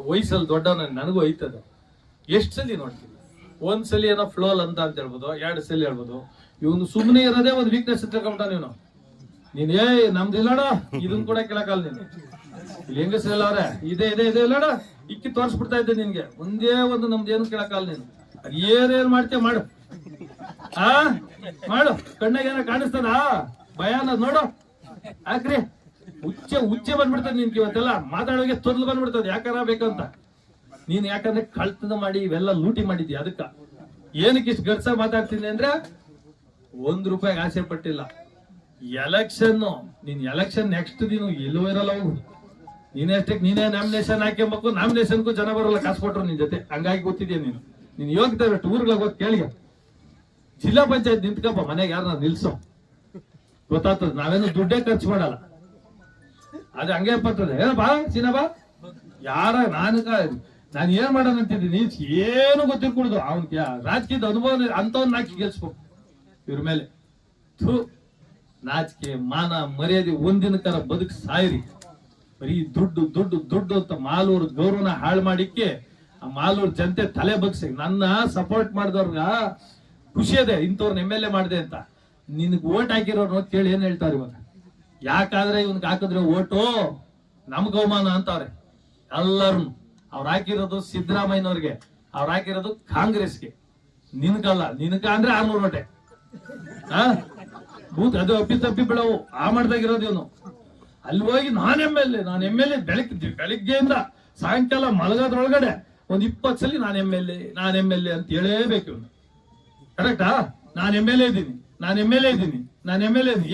ವಯಸ್ಸಲ್ಲಿ ದೊಡ್ಡವನ ನನಗೂ ಐತದ. ಎಷ್ಟು ಸಲಿ ನೋಡ್ತೀನಿ, ಒಂದ್ಸಲಿ ಏನೋ ಫ್ಲೋಲ್ ಅಂತ ಹೇಳ್ಬೋದು, 2 ಸಲ ಹೇಳ್ಬೋದು. ಇವನು ಸುಮ್ಮನೆ ಇರೋದೇ ಒಂದು ವೀಕ್ನೆಸ್ ತಿಳ್ಕೊಂಬಿಟ್ಟ. ನೀನ್ ನಮ್ದು ಇಲ್ಲೋಡ, ಇದನ್ ಕೂಡ ಕೇಳಕಲ್ಲ ನೀನು. ಇಲ್ಲಿ ಹೆಂಗಸ್ರಲ್ಲ ಅವ್ರೆ ಇದೆ ಇಲ್ಲೋಡ ಇಕ್ಕಿ ತೋರಿಸ್ಬಿಡ್ತಾ ಇದ್ದೆ ನಿನ್ಗೆ. ಒಂದೇ ಒಂದು ನಮ್ದು ಏನು ಕೇಳಕಲ್ಲ ನೀನು. ಏನೇನ್ ಮಾಡ್ತೇವೆ ಮಾಡು, ಮಾಡು. ಕಣ್ಣಾಗ ಏನೋ ಕಾಣಿಸ್ತದ ಭಯ ಅನ್ನೋದು ನೋಡು. ಯಾಕ್ರಿ ಉಚ್ಚೆ ಬಂದ್ಬಿಡ್ತದೆ ನಿನ್ಗೆ. ಇವತ್ತೆಲ್ಲ ಮಾತಾಡೋಕೆ ತೊದ್ಲು ಬಂದ್ಬಿಡ್ತದೆ. ಯಾಕಾರ ಬೇಕಂತ ನೀನ್, ಯಾಕಂದ್ರೆ ಕಳ್ತನ ಮಾಡಿ ಇವೆಲ್ಲ ಲೂಟಿ ಮಾಡಿದ್ಯಾ. ಅದಕ್ಕ ಏನಕ್ಕೆ ಇಷ್ಟು ಗರ್ಸ ಮಾತಾಡ್ತೀನಿ ಅಂದ್ರೆ, ₹1 ಆಸೆ ಪಟ್ಟಿಲ್ಲ. ಎಲೆಕ್ಷನ್ ನೆಕ್ಸ್ಟ್ ದಿನ ಎಲ್ಲೂ ಇರಲ್ಲ. ಹೋಗು ನೀನೇ ನಾಮಿನೇಷನ್ ಹಾಕ್ಯಬೇಕು. ನಾಮಿನೇಷನ್ಗೂ ಜನ ಬರಲ್ಲ, ಕಾಸು ಕೊಟ್ರು ನಿನ್ ಜೊತೆ. ಹಂಗಾಗಿ ಗೊತ್ತಿದ್ಯಾ ನೀನ್ ಯೋಗ್ಯತೆ ಅಷ್ಟು ಊರ್ಗಳಿಗೆ ಹೋಗಿ ಕೇಳಿ. ಜಿಲ್ಲಾ ಪಂಚಾಯತ್ ನಿಂತ್ಕಪ್ಪ, ಮನೆಗೆ ಯಾರನ್ನ ನಿಲ್ಸೋ, ಗೊತ್ತಾಗ್ತದೆ. ನಾವೇನು ದುಡ್ಡೇ ಖರ್ಚು ಮಾಡಲ್ಲ. ಅದೇ ಹಂಗೆ ಬರ್ತದೆ. ಬಾ ಚಿನ್ನ ಬಾ. ನಾನು ಏನ್ ಮಾಡೋಣ ಅಂತಿದ್ದೀನಿ, ಏನು ಗೊತ್ತಿರ್ಕೊಡುದು. ಅವ್ನಿಗೆ ರಾಜಕೀಯದ ಅನುಭವ ಅಂತವನ್ನ ಹಾಕಿ ಗೆಲ್ಸ್ಬೇಕು ಇವ್ರ ಮೇಲೆ. ನಾಚಿಕೆ ಮಾನ ಮರ್ಯಾದೆ ಒಂದಿನಕರ ಬದುಕು ಸಾಯಿರಿ. ಬರೀ ದುಡ್ಡು ಅಂತ ಮಾಲೂರು ಗೌರವನ ಹಾಳು ಮಾಡಿಕ್ಕೆ ಆ ಮಾಲೂರು ಜನತೆ ತಲೆ ಬಗ್ಸಿ. ನನ್ನ ಸಪೋರ್ಟ್ ಮಾಡಿದವ್ರಗ ಖುಷಿ ಅದೇ, ಇಂಥವ್ರನ್ನ MLA ಮಾಡಿದೆ ಅಂತ. ನಿನ್ಗೆ ಓಟ್ ಹಾಕಿರೋರು ಕೇಳಿ ಏನ್ ಹೇಳ್ತಾರೆ ಇವಾಗ. ಯಾಕಾದ್ರೆ ಇವನ್ಗೆ ಹಾಕಿದ್ರೆ ಓಟು ನಮ್ಗೆ ಅವಮಾನ ಅಂತವ್ರೆ ಎಲ್ಲರೂ. ಅವ್ರು ಹಾಕಿರೋದು ಸಿದ್ದರಾಮಯ್ಯನವ್ರಿಗೆ, ಅವ್ರು ಹಾಕಿರೋದು ಕಾಂಗ್ರೆಸ್ಗೆ. ನಿನ್ಗಲ್ಲ, ನಿನ್ಕ ಅಂದ್ರೆ 600 ಓಟೆ. ಅದು ಅಪ್ಪಿ ಬಿಡವು ಆ ಮಾಡ್ದಾಗಿರೋದು ಇವನು. ಅಲ್ಲಿ ಹೋಗಿ ನಾನು MLA ಬೆಳಗ್ಗೆಯಿಂದ ಸಾಯಂಕಾಲ ಮಲಗೋದ್ರೊಳಗಡೆ ಒಂದ್ 20 ಸಲ ನಾನು MLA ಅಂತ ಹೇಳೇಬೇಕು ಇವನು. ಕರೆಕ್ಟಾ? ನಾನು MLA ಇದ್ದೀನಿ.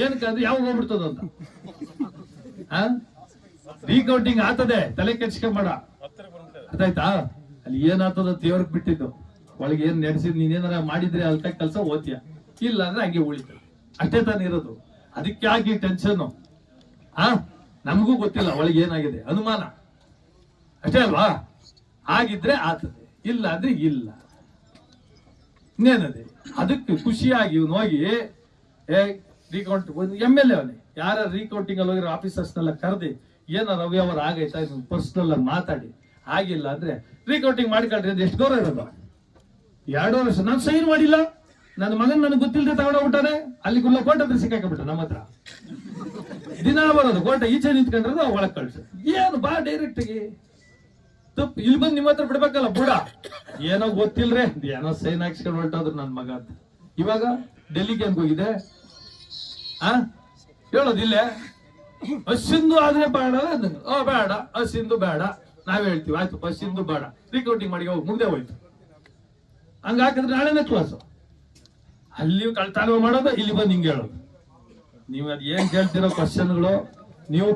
ಏನಕ್ಕೆ ಅಂದ್ರೆ ಯಾವಾಗ ಹೋಗ್ಬಿಡ್ತದ ಅಂತ. ರೀಕೌಂಟಿಂಗ್ ಆತದೆ, ತಲೆ ಕೆಡ್ಸ್ಕೊಂಬೇಡ. ಅರ್ಥ ಆಯ್ತಾ? ಅಲ್ಲಿ ಏನಾಗ್ತದ ದೇವ್ರಿಗೆ ಬಿಟ್ಟಿದ್ದು. ಒಳಗೆ ಏನ್ ನಡೆಸಿದ್ ನೀನೇನಾರ ಮಾಡಿದ್ರೆ ಅಲ್ಕ ಕೆಲಸ ಓದ್ತೀಯ, ಇಲ್ಲ ಅಂದ್ರೆ ಹಂಗೆ ಉಳಿತದೆ. ಅಷ್ಟೇ ತಾನೇ ಇರೋದು. ಅದಕ್ಕೆ ಆಗಿ ಟೆನ್ಷನ್. ನಮಗೂ ಗೊತ್ತಿಲ್ಲ ಒಳಗೆ ಏನಾಗಿದೆ, ಅನುಮಾನ ಅಷ್ಟೇ ಅಲ್ವಾ? ಆಗಿದ್ರೆ ಆತದೆ, ಇಲ್ಲ ಅಂದ್ರೆ ಇಲ್ಲ. ಇನ್ನೇನದೆ? ಅದಕ್ಕೆ ಖುಷಿಯಾಗಿ ಇವನು ಹೋಗಿ ರೀಕೌಂಟ್ MLA ಅವನೇ ಯಾರ ರೀಕೌಂಟಿಂಗ್ ಅಲ್ಲಿ ಹೋಗಿರೋ ಆಫೀಸರ್ಸ್ನೆಲ್ಲ ಕರೆದಿ ಏನಾರ ಅವ್ಯವಹಾರ ಆಗೈತಾ ಇದನ್ನ ಪರ್ಸನಲ್ ಆಗಿ ಮಾತಾಡಿ. ಆಗಿಲ್ಲ ಅಂದ್ರೆ ರೀಕೌಂಟಿಂಗ್ ಮಾಡ್ಕೊಳ್ರಿ ಅಂತ ಎಷ್ಟು ಗೌರವ ಇರೋದು? 2 ವರ್ಷ ನಾನು ಸೈನ್ ಮಾಡಿಲ್ಲ, ನನ್ನ ಮಗನ್ ನನಗೆ ಗೊತ್ತಿಲ್ಲದೆ ತಗೊಂಡೋಗ್ಬಿಟ್ಟಾನೆ ಅಲ್ಲಿ ಕೋರ್ಟ್ ಹತ್ರ ಸಿಕ್ಕಾಕಬಿಟ್ಟ ನಮ್ಮ ಹತ್ರ ದಿನ ಬರೋದು ಕೋರ್ಟ್ ಈಚೆ ನಿಂತ್ಕೊಂಡ್ರದು ಒಳಗ್ ಕಳ್ಸೋದು ಏನು ಬಾ ಡೈರೆಕ್ಟ್ಗೆ ತಪ್ಪು ಇಲ್ಲಿ ಬಂದು ನಿಮ್ಮ ಹತ್ರ ಬಿಡ್ಬೇಕಲ್ಲ ಬುಡ ಏನೋ ಗೊತ್ತಿಲ್ರೆ ಏನೋ ಸೈನ್ ಹಾಕ್ಸ್ಕೊಂಡು ಹೊರಟೋದ್ರು ನನ್ ಮಗ ಅಂತ ಇವಾಗ ಡೆಲ್ಲಿಗೆ ಅಂತ ಹೋಗಿದೆ ಹೇಳೋದಿಲ್ಲೇ ಅಶ್ಸಿಂದು ಆದ್ರೆ ಬೇಡ ಬೇಡ ಅಶ್ಸಿಂದು ಬೇಡ ನಾವ್ ಹೇಳ್ತೀವಿ ಆಯ್ತು ಅಶ್ಸಿಂದು ಬೇಡ ರೀಕೌಂಟಿಂಗ್ ಮಾಡಿ ಹೋಗಿ ಮುಂದೆ ಹೋಯ್ತು ಹಂಗ ಹಾಕಿದ್ರೆ ನಾಳೆನೇ ಕ್ಲಾಸ್ ಅಲ್ಲಿ ಕಳ್ತಾನ ಮಾಡೋದು ಇಲ್ಲಿ ಬಂದು ಹಿಂಗೆ ಹೇಳೋದು ನೀವು ಅದ್ ಏನ್ ಕೇಳ್ತಿರೋ ಕ್ವಶನ್ಗಳು ನೀವು